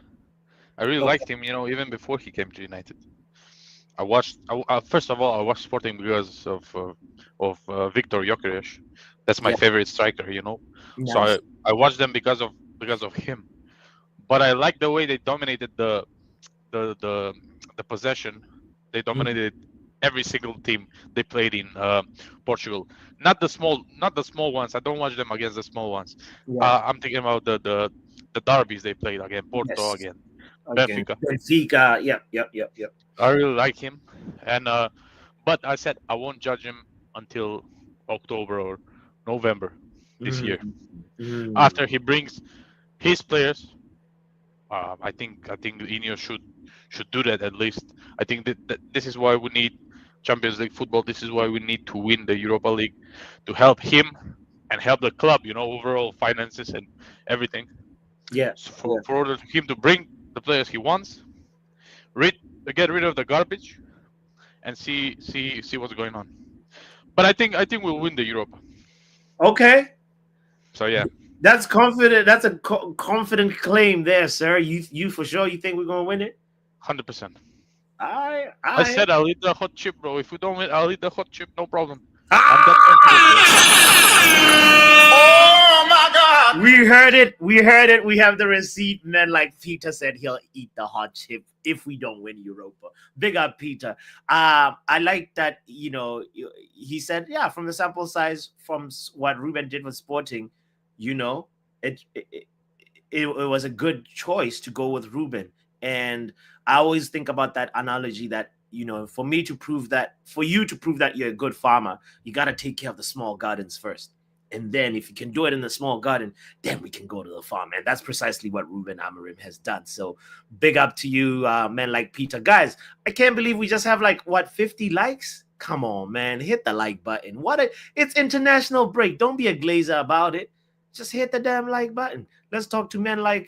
S4: I really liked him, even before he came to United. I watched. First of all, I watched Sporting because of Viktor Gyökeres. That's my favorite striker,
S1: Nice.
S4: So I watched them because of him. But I like the way they dominated the possession. They dominated every single team they played in Portugal. Not the small ones. I don't watch them against the small ones.
S1: Yeah.
S4: I'm thinking about the derbies they played again, Porto again. Benfica.
S1: Yep.
S4: I really like him, and but I said I won't judge him until October or November this year. After he brings his players, I think Ineos should do that at least. I think that this is why we need Champions League football. This is why we need to win the Europa League to help him and help the club. Overall finances and everything.
S1: Yeah.
S4: So for order for him to bring the players he wants, get rid of the garbage, and see what's going on. But I think we'll win the Europa.
S1: Okay.
S4: So yeah,
S1: that's confident. That's a confident claim there, sir. You for sure. You think we're gonna win it?
S4: 100%.
S1: I
S4: said I'll eat the hot chip, bro. If we don't win, I'll eat the hot chip. No problem.
S1: Oh my God! We heard it. We have the receipt, and then like Peter said, he'll eat the hot chip if we don't win Europa. Big up, Peter. I like that. He said, yeah, from the sample size from what Ruben did with Sporting, it was a good choice to go with Ruben. And I always think about that analogy that, for you to prove that you're a good farmer, you got to take care of the small gardens first. And then if you can do it in the small garden, then we can go to the farm. And that's precisely what Ruben Amorim has done. So big up to you, men like Peter. Guys, I can't believe we just have 50 likes? Come on, man. Hit the like button. It's international break. Don't be a glazer about it. Just hit the damn like button. Let's talk to men like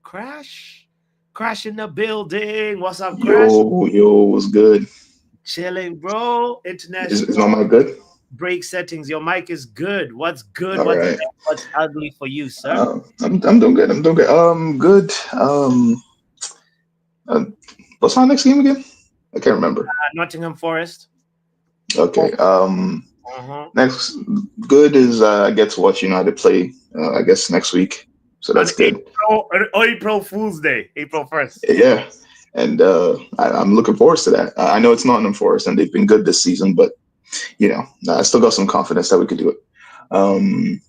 S1: Crash. Crash in the building. What's up, Crash?
S5: Yo, what's good?
S1: Chilling, bro. International.
S5: Is my mic good?
S1: break settings. Your mic is good. What's good?
S5: All
S1: What's
S5: right.
S1: bad? What's ugly for you, sir?
S5: I'm doing good. I'm doing good. Good. What's my next game again? I can't remember.
S1: Nottingham Forest.
S5: Okay.
S1: Uh-huh.
S5: Next good is I get to watch United play. I guess next week, so that's good.
S1: April Fool's Day, April 1st.
S5: Yeah, and I'm looking forward to that. I know it's Nottingham Forest, and they've been good this season, but I still got some confidence that we could do it.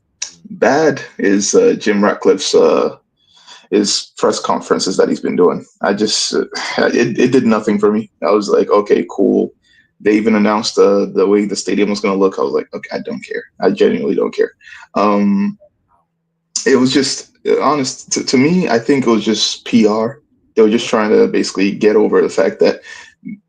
S5: Bad is Jim Ratcliffe's his press conferences that he's been doing. I just it did nothing for me. I was like, okay, cool. They even announced the way the stadium was going to look. I was like, okay, I don't care. I genuinely don't care. It was just honest to me. I think it was just PR. They were just trying to basically get over the fact that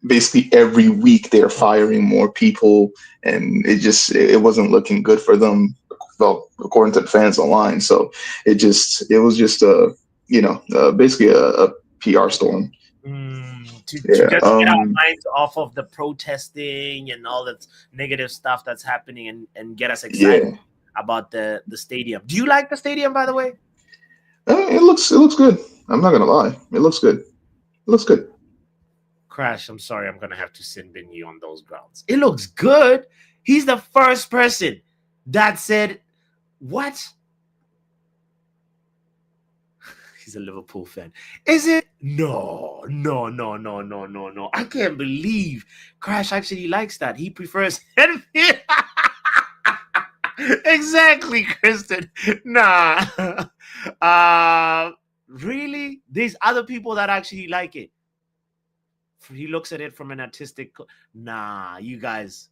S5: basically every week they're firing more people, and it wasn't looking good for them. Well, according to the fans online. So it was just basically a PR storm.
S1: To just get our minds off of the protesting and all that negative stuff that's happening and get us excited about the stadium. Do you like the stadium, by the way?
S5: It looks good. I'm not gonna lie. It looks good. It looks good.
S1: Crash, I'm sorry, I'm gonna have to sin bin you on those grounds. It looks good. He's the first person that said, what? He's a Liverpool fan. Is it? No. I can't believe Crash actually likes that. He prefers exactly, Kristen. Nah. Really? There's other people that actually like it. He looks at it from an artistic. Nah, you guys.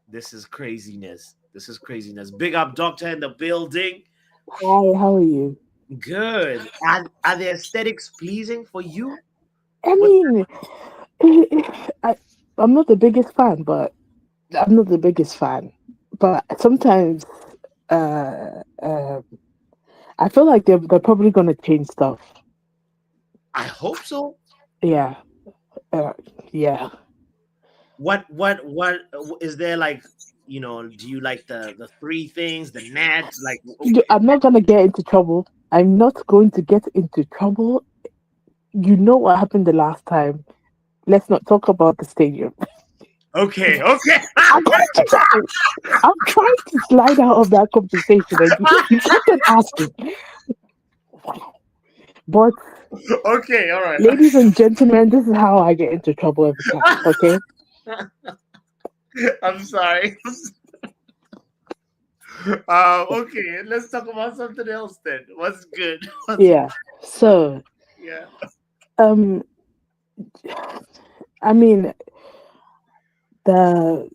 S1: This is craziness. Big up, Doctor in the building.
S6: Hi, how are you?
S1: Good. Are the aesthetics pleasing for you?
S6: I mean, I'm not the biggest fan, but sometimes I feel like they're probably gonna change stuff.
S1: I hope so.
S6: Yeah. Yeah.
S1: What is there, like, do you like the three things, the nats? Like,
S6: I'm not gonna get into trouble. I'm not going to get into trouble. You know what happened the last time. Let's not talk about the stadium.
S1: Okay.
S6: I'm trying to slide out of that conversation, and you keep asking. But
S1: okay, all right.
S6: Ladies and gentlemen, this is how I get into trouble every time. Okay.
S1: I'm sorry. Okay, let's talk about something else then. What's good?
S6: So I mean, the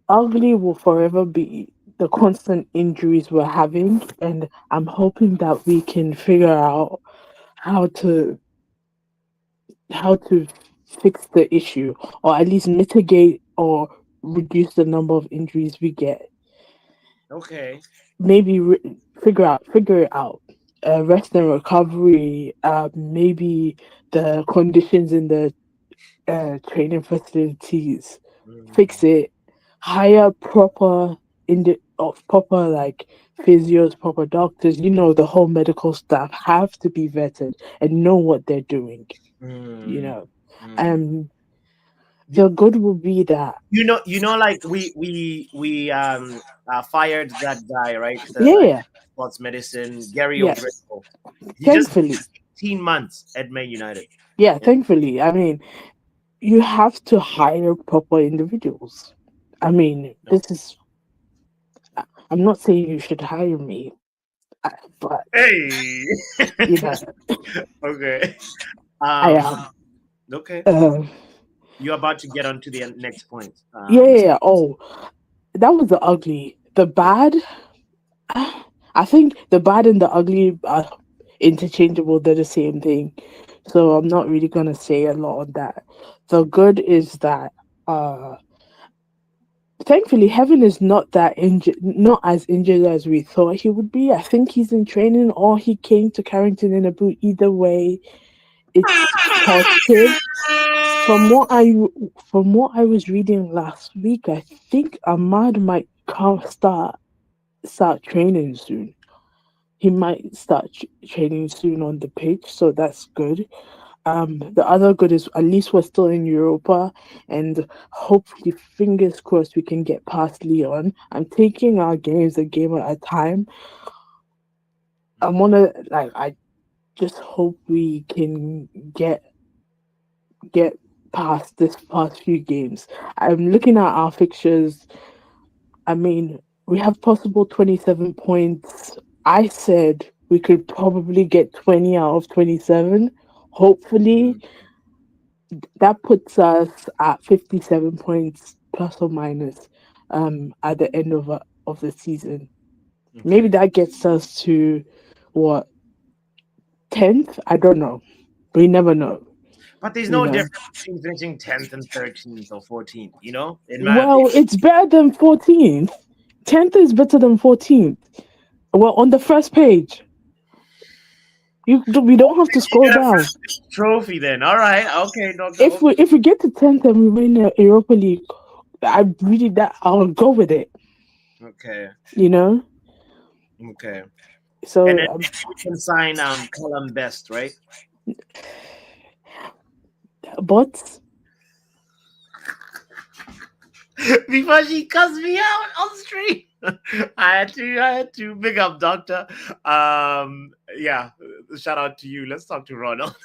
S6: ugly will forever be the constant injuries we're having, and I'm hoping that we can figure out how to fix the issue, or at least mitigate or reduce the number of injuries we get.
S1: Okay.
S6: Maybe figure it out. Rest and recovery. Maybe the conditions in the training facilities. Fix it. Hire proper like physios, proper doctors. The whole medical staff have to be vetted and know what they're doing. The good will be that
S1: like we fired that guy, right? Sports medicine, Gary O'Driscoll.
S6: Thankfully,
S1: just 18 months at Man United.
S6: Yeah, thankfully. I mean, you have to hire proper individuals. I mean, I'm not saying you should hire me, but
S1: hey, okay.
S6: I am.
S1: Okay. You're about to get on to the next point.
S6: Oh, that was the ugly. The bad, I think the bad and the ugly are interchangeable. They're the same thing. So I'm not really going to say a lot on that. The good is that, thankfully, Heaven is not as injured as we thought he would be. I think he's in training, or he came to Carrington in a boot. Either way, it's positive. From what I was reading last week, I think Ahmad might start training soon. He might start training soon on the pitch, so that's good. The other good is at least we're still in Europa, and hopefully, fingers crossed, we can get past Leon. I'm taking our games a game at a time. I just hope we can get past this past few games. I'm looking at our fixtures. I mean, we have possible 27 points. I said we could probably get 20 out of 27. Hopefully, that puts us at 57 points plus or minus at the end of the season. Maybe that gets us to what 10th? I don't know. We never know.
S1: But there's no difference between finishing 10th and 13th or 14th, you know?
S6: Well, it's better than 14th. 10th is better than 14th. Well, on the first page. We don't have to scroll down.
S1: Trophy then. All right. Okay. No,
S6: if we get to 10th and we win the Europa League, I'll go with it.
S1: Okay.
S6: You know?
S1: Okay.
S6: So
S1: and then we can sign Callum Best, right?
S6: But
S1: before she cussed me out on stream. I had to big up Doctor. Yeah, shout out to you. Let's talk to Ronald.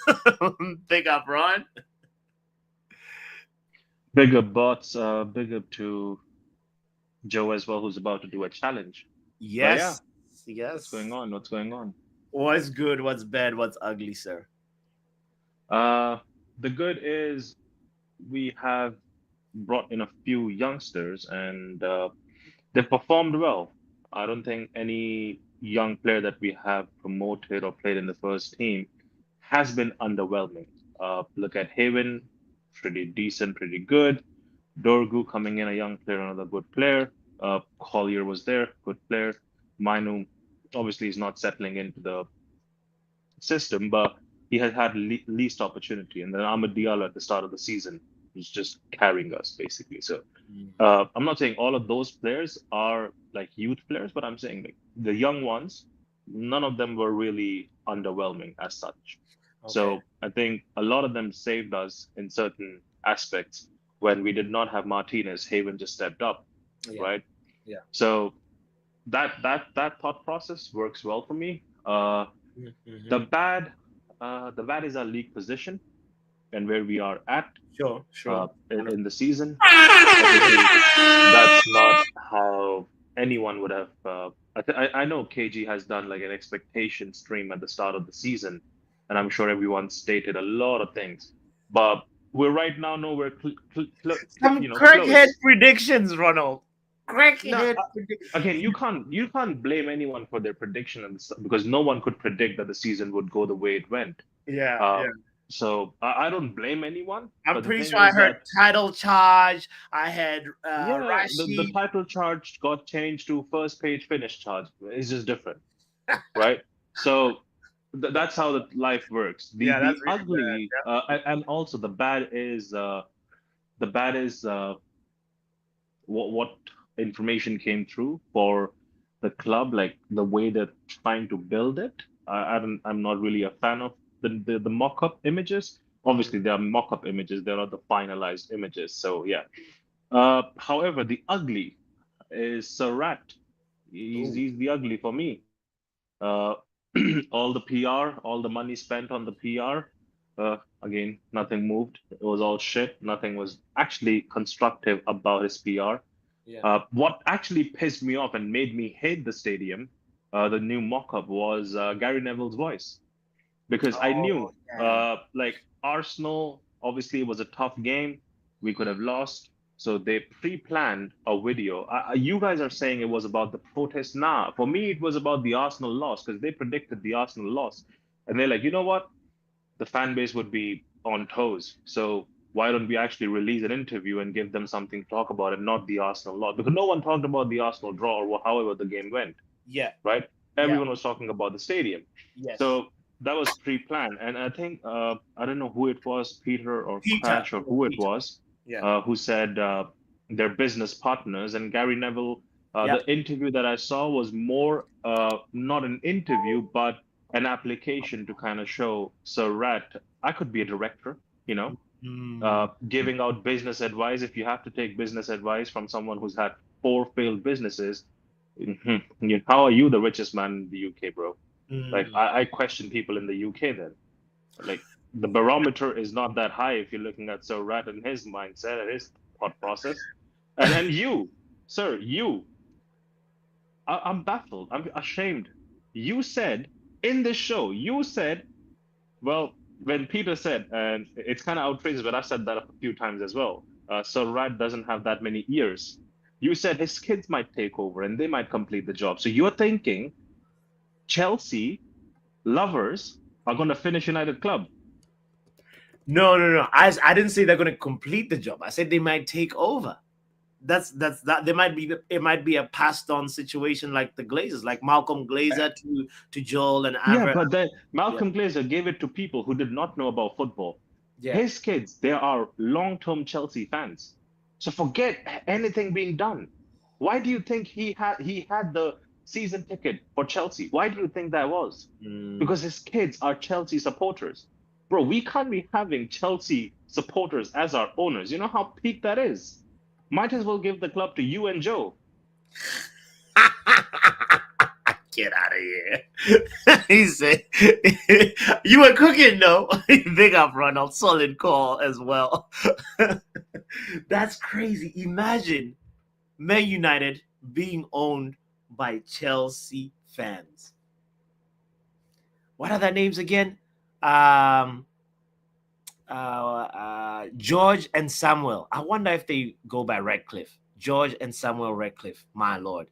S1: Big up, Ron.
S7: Big up bots, big up to Joe as well, who's about to do a challenge.
S1: Yes. Yes.
S7: What's going on? What's going on?
S1: What's good? What's bad? What's ugly, sir?
S7: The good is we have brought in a few youngsters and they've performed well. I don't think any young player that we have promoted or played in the first team has been underwhelming. Look at Haven, pretty decent, pretty good. Dorgu coming in, a young player, another good player. Collier was there, good player. Mainu obviously is not settling into the system, but he has had least opportunity. And then Ahmed Diallo at the start of the season was just carrying us basically. So I'm not saying all of those players are like youth players, but I'm saying like the young ones, none of them were really underwhelming as such. Okay. So I think a lot of them saved us in certain aspects. When we did not have Martinez, Haven just stepped up, right?
S1: Yeah.
S7: So that thought process works well for me. The bad is our league position and where we are at.
S1: Sure.
S7: In the season. That's not how anyone would have. I know KG has done like an expectation stream at the start of the season, and I'm sure everyone stated a lot of things. But we're right now nowhere.
S1: Some crackhead predictions, Ronald. Crackhead.
S7: Again, you can't blame anyone for their prediction because no one could predict that the season would go the way it went.
S1: Yeah.
S7: So I don't blame anyone.
S1: I'm pretty sure I heard title charge. I had
S7: the title charge got changed to first page finish charge. It's just different, right? So that's how the life works. The
S1: that's
S7: ugly
S1: really bad.
S7: and also the bad is what information came through for the club, like the way they're trying to build it. I'm not really a fan of the mock-up images. Obviously, they are mock-up images. They're not the finalized images. So yeah. However, the ugly is Sarat. He's the ugly for me. All the PR, all the money spent on the PR. Again, nothing moved. It was all shit. Nothing was actually constructive about his PR.
S1: Yeah.
S7: What actually pissed me off and made me hate the stadium, the new mock-up, was Gary Neville's voice. Because I knew, like Arsenal, obviously it was a tough game. We could have lost. So they pre-planned a video. You guys are saying it was about the protest. Nah, for me, it was about the Arsenal loss because they predicted the Arsenal loss. And they're like, you know what? The fan base would be on toes. So why don't we actually release an interview and give them something to talk about and not the Arsenal loss? Because no one talked about the Arsenal draw or however the game went.
S1: Yeah.
S7: Right? Everyone was talking about the stadium.
S1: Yes.
S7: So that was pre-planned, and I think I don't know who it was, Peter or
S1: Peter.
S7: Crash or who it
S1: Peter.
S7: was,
S1: Yeah.
S7: who said they're business partners. And Gary Neville,
S1: Yep.
S7: the interview that I saw was more not an interview, but an application to kind of show Sir Rat, I could be a director, you know, giving out business advice. If you have to take business advice from someone who's had 4 failed businesses, how are you the richest man in the UK, bro? Like, I question people in the UK then. Like, the barometer is not that high if you're looking at Sir Rat and his mindset and his thought process. And you, sir, I'm baffled. I'm ashamed. You said in this show, you said, well, when Peter said, and it's kind of outrageous, but I've said that a few times as well, Sir Rat doesn't have that many ears. You said his kids might take over and they might complete the job. So you're thinking Chelsea lovers are going to finish United Club.
S1: No. I didn't say they're going to complete the job. I said they might take over. That's that. It might be a passed on situation like the Glazers, like Malcolm Glazer to Joel and Amber.
S7: Yeah, but then Malcolm Glazer gave it to people who did not know about football.
S1: Yeah.
S7: His kids, they are long-term Chelsea fans. So forget anything being done. Why do you think he had the season ticket for Chelsea? Why do you think that was? Because his kids are Chelsea supporters. Bro, we can't be having Chelsea supporters as our owners. You know how peak that is? Might as well give the club to you and Joe.
S1: Get out of here. He said, you were cooking, no? Big up, Ronald. Solid call as well. That's crazy. Imagine Man United being owned by Chelsea fans. What are their names again? George and Samuel. I wonder if they go by Redcliffe. George and Samuel Redcliffe. My lord.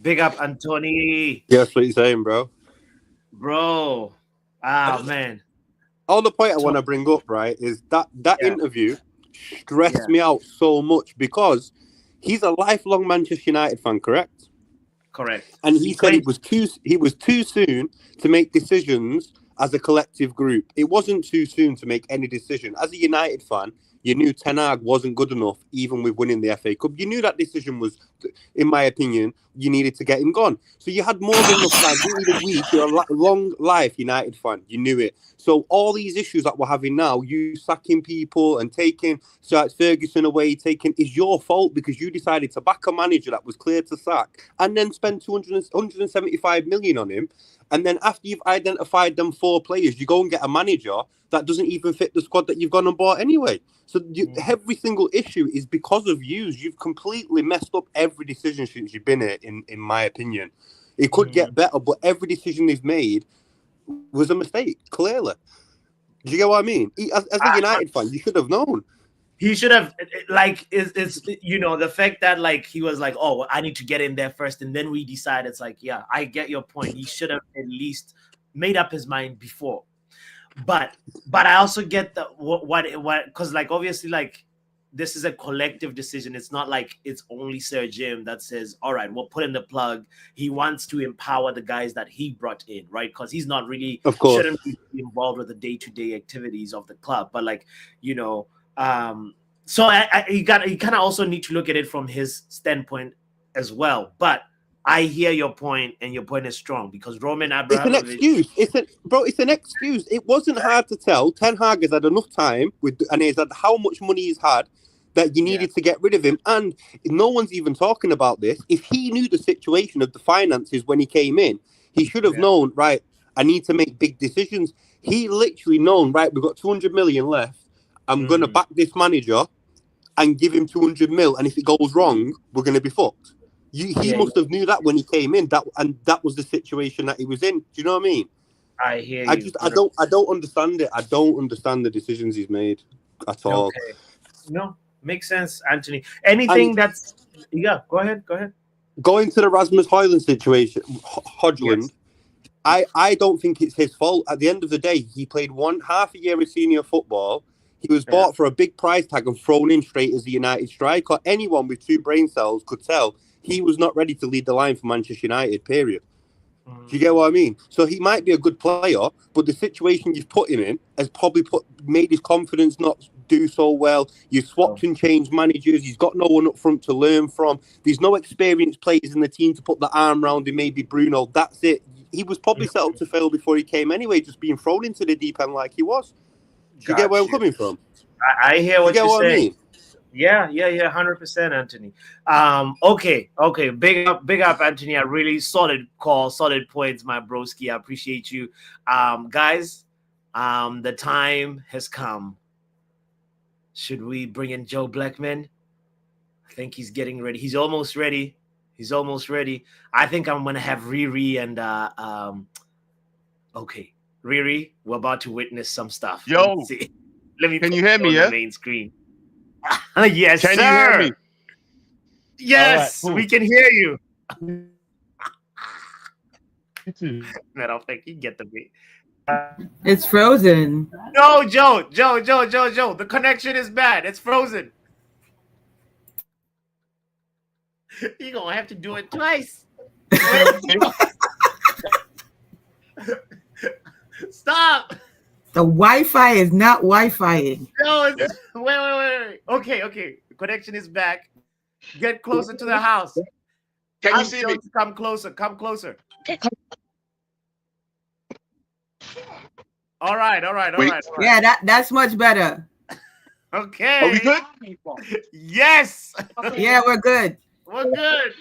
S1: Big up, Anthony.
S8: Yeah, that's what you're saying, bro.
S1: Bro. Man.
S8: All the point I want to bring up, right, is that interview stressed me out so much because he's a lifelong Manchester United fan, correct?
S1: Correct.
S8: And he said it was too soon to make decisions as a collective group. It wasn't too soon to make any decision. As a United fan, you knew Ten Hag wasn't good enough, even with winning the FA Cup. You knew that decision was, in my opinion, you needed to get him gone. So you had more than enough time. You need a week. You're a long life United fan. You knew it. So all these issues that we're having now, you sacking people and taking Ferguson away, is your fault because you decided to back a manager that was clear to sack and then spend 175 million on him. And then after you've identified them 4 players, you go and get a manager that doesn't even fit the squad that you've gone and bought anyway. So every single issue is because of you. You've completely messed up every decision since you've been here, in my opinion. It could get better, but every decision they've made was a mistake, clearly. Do you get what I mean? As a United fan, you should have known.
S1: He should have, like, it's the fact that, like, he was like, oh, I need to get in there first, and then we decide. It's like, yeah, I get your point. He should have at least made up his mind before. But I also get the what because, like, obviously, like, this is a collective decision. It's not like it's only Sir Jim that says, all right, we'll put in the plug. He wants to empower the guys that he brought in, right? Because he's not really,
S8: of course,
S1: shouldn't be involved with the day-to-day activities of the club. But, like, so you kind of also need to look at it from his standpoint as well. But I hear your point, and your point is strong because Roman Abramovich.
S8: It's an excuse. It's an excuse. It wasn't hard to tell. Ten Hag has had enough time and he's had how much money he's had that you needed to get rid of him. And no one's even talking about this. If he knew the situation of the finances when he came in, he should have known, right, I need to make big decisions. He literally known, right, we've got 200 million left. I'm going to back this manager and give him 200 mil. And if it goes wrong, we're going to be fucked. He must have knew that when he came in, that was the situation that he was in. Do you know what I mean?
S1: I hear you.
S8: I don't understand it. I don't understand the decisions he's made at all.
S1: Okay. No, makes sense, Anthony. Anything that's go ahead.
S8: Going to the Rasmus Højlund situation, Højlund, I don't think it's his fault. At the end of the day, he played half a year of senior football. He was bought for a big price tag and thrown in straight as a United striker. Anyone with 2 brain cells could tell he was not ready to lead the line for Manchester United, period. Do you get what I mean? So he might be a good player, but the situation you've put him in has probably made his confidence not do so well. You've swapped and changed managers. He's got no one up front to learn from. There's no experienced players in the team to put the arm around him. Maybe Bruno. That's it. He was probably set up to fail before he came anyway, just being thrown into the deep end like he was. Do you get where I'm coming from?
S1: I hear what you're saying.
S8: I mean?
S1: Yeah, 100%, Anthony. Okay. Big up, Anthony. A really solid call, solid points, my broski. I appreciate you. Guys, the time has come. Should we bring in Joe Blackman? I think he's getting ready. He's almost ready. I think I'm gonna have Riri and Riri, we're about to witness some stuff.
S2: Yo,
S1: let me.
S2: Can you hear me?
S1: Yeah, main screen. Yes,
S2: can
S1: sir.
S2: you hear me?
S1: Yes,
S2: right, cool.
S1: We can hear you. I don't think you get the beat.
S9: It's frozen.
S1: No, Joe. The connection is bad. It's frozen. You're gonna have to do it twice. Stop.
S9: The Wi-Fi is not Wi-Fi-ing.
S1: No, wait. Okay. Connection is back. Get closer to the house.
S2: Can you see me?
S1: Come closer. All right.
S9: Yeah, that's much better.
S1: Okay.
S2: Are we good?
S1: Yes.
S9: Yeah, we're good.
S1: We're good.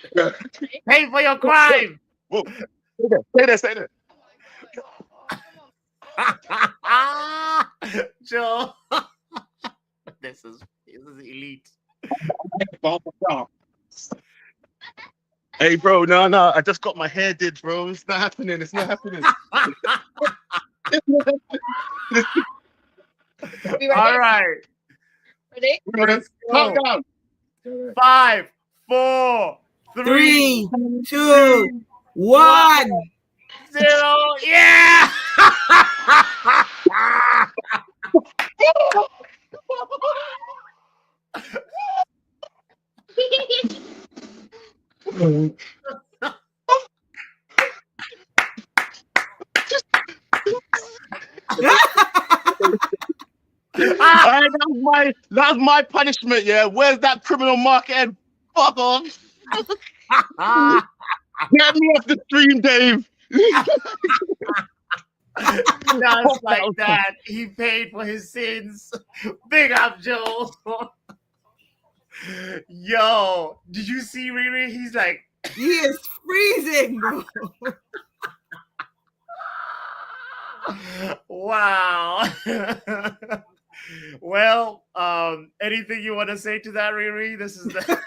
S1: Pay for your crime.
S2: Whoa. Stay there.
S1: Joe. This is elite.
S2: Hey, bro, no. I just got my hair did, bro. It's not happening.
S1: All right.
S10: Ready?
S1: Let's
S2: Calm
S1: go.
S2: down.
S1: 5, 4, 3,
S9: 3, 2, 1.
S1: 0. Yeah.
S2: That's my punishment, yeah. Where's that criminal Markhead? Fuck off. Get me off the stream, Dave.
S1: Just like that, he paid for his sins. Big up, Joe. Yo, did you see Riri? He's like,
S9: he is freezing, bro.
S1: Wow. Well, anything you want to say to that, Riri? This is the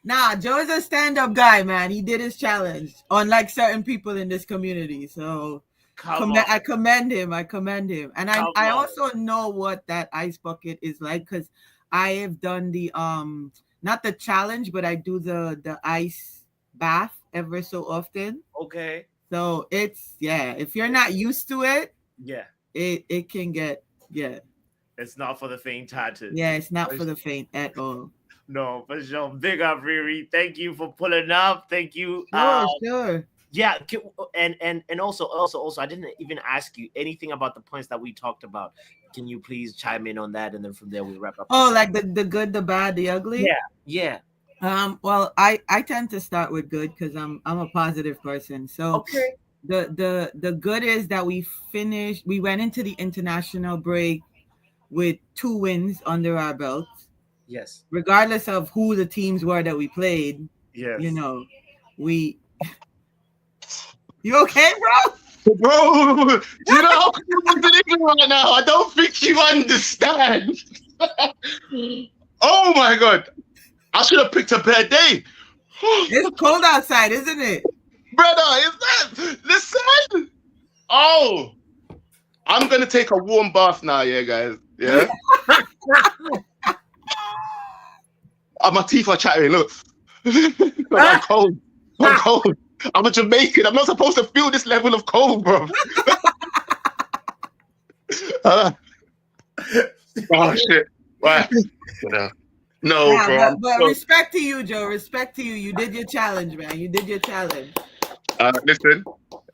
S9: Nah, Joe's a stand-up guy, man. He did his challenge, unlike certain people in this community. So I commend him. And I also know what that ice bucket is like, because I have done the not the challenge, but I do the ice bath ever so often.
S1: Okay.
S9: So it's if you're not used to it, it can get
S1: It's not for the faint-hearted.
S9: Yeah, it's not for the faint at all.
S1: No, for sure. Big up, Riri. Thank you for pulling up. Thank you.
S9: Sure.
S1: Yeah, and also, I didn't even ask you anything about the points that we talked about. Can you please chime in on that, and then from there we wrap up?
S9: Oh, like the good, the bad, the ugly.
S1: Yeah.
S9: Well, I tend to start with good because I'm a positive person. So
S1: okay.
S9: The good is that we went into the international break with 2 wins under our belts.
S1: Yes.
S9: Regardless of who the teams were that we played.
S1: Yes.
S9: You know, You okay, bro?
S2: Bro, you know I'm living right now. I don't think you understand. Oh my god. I should have picked a bad day.
S9: It's cold outside, isn't it?
S2: Brother, is that listen? Oh, I'm gonna take a warm bath now, yeah, guys. Yeah. My teeth are chattering. Look, I'm cold. I'm a Jamaican. I'm not supposed to feel this level of cold, bro. Oh shit! Wow. No, bro.
S9: But respect to you, Joe. Respect to you. You did your challenge, man. You did your challenge.
S2: Listen,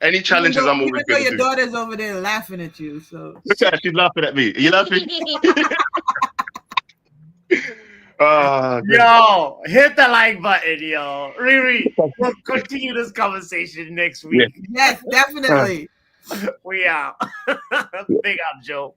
S2: any challenges I'm always
S9: even though
S2: going to
S9: your
S2: do.
S9: daughter's over there laughing at you, so
S2: Look at her, she's laughing at me. Are you laughing?
S1: Yo, hit the like button, yo. Riri, we'll continue this conversation next week.
S9: yes, definitely.
S1: We out. Big up, Joe.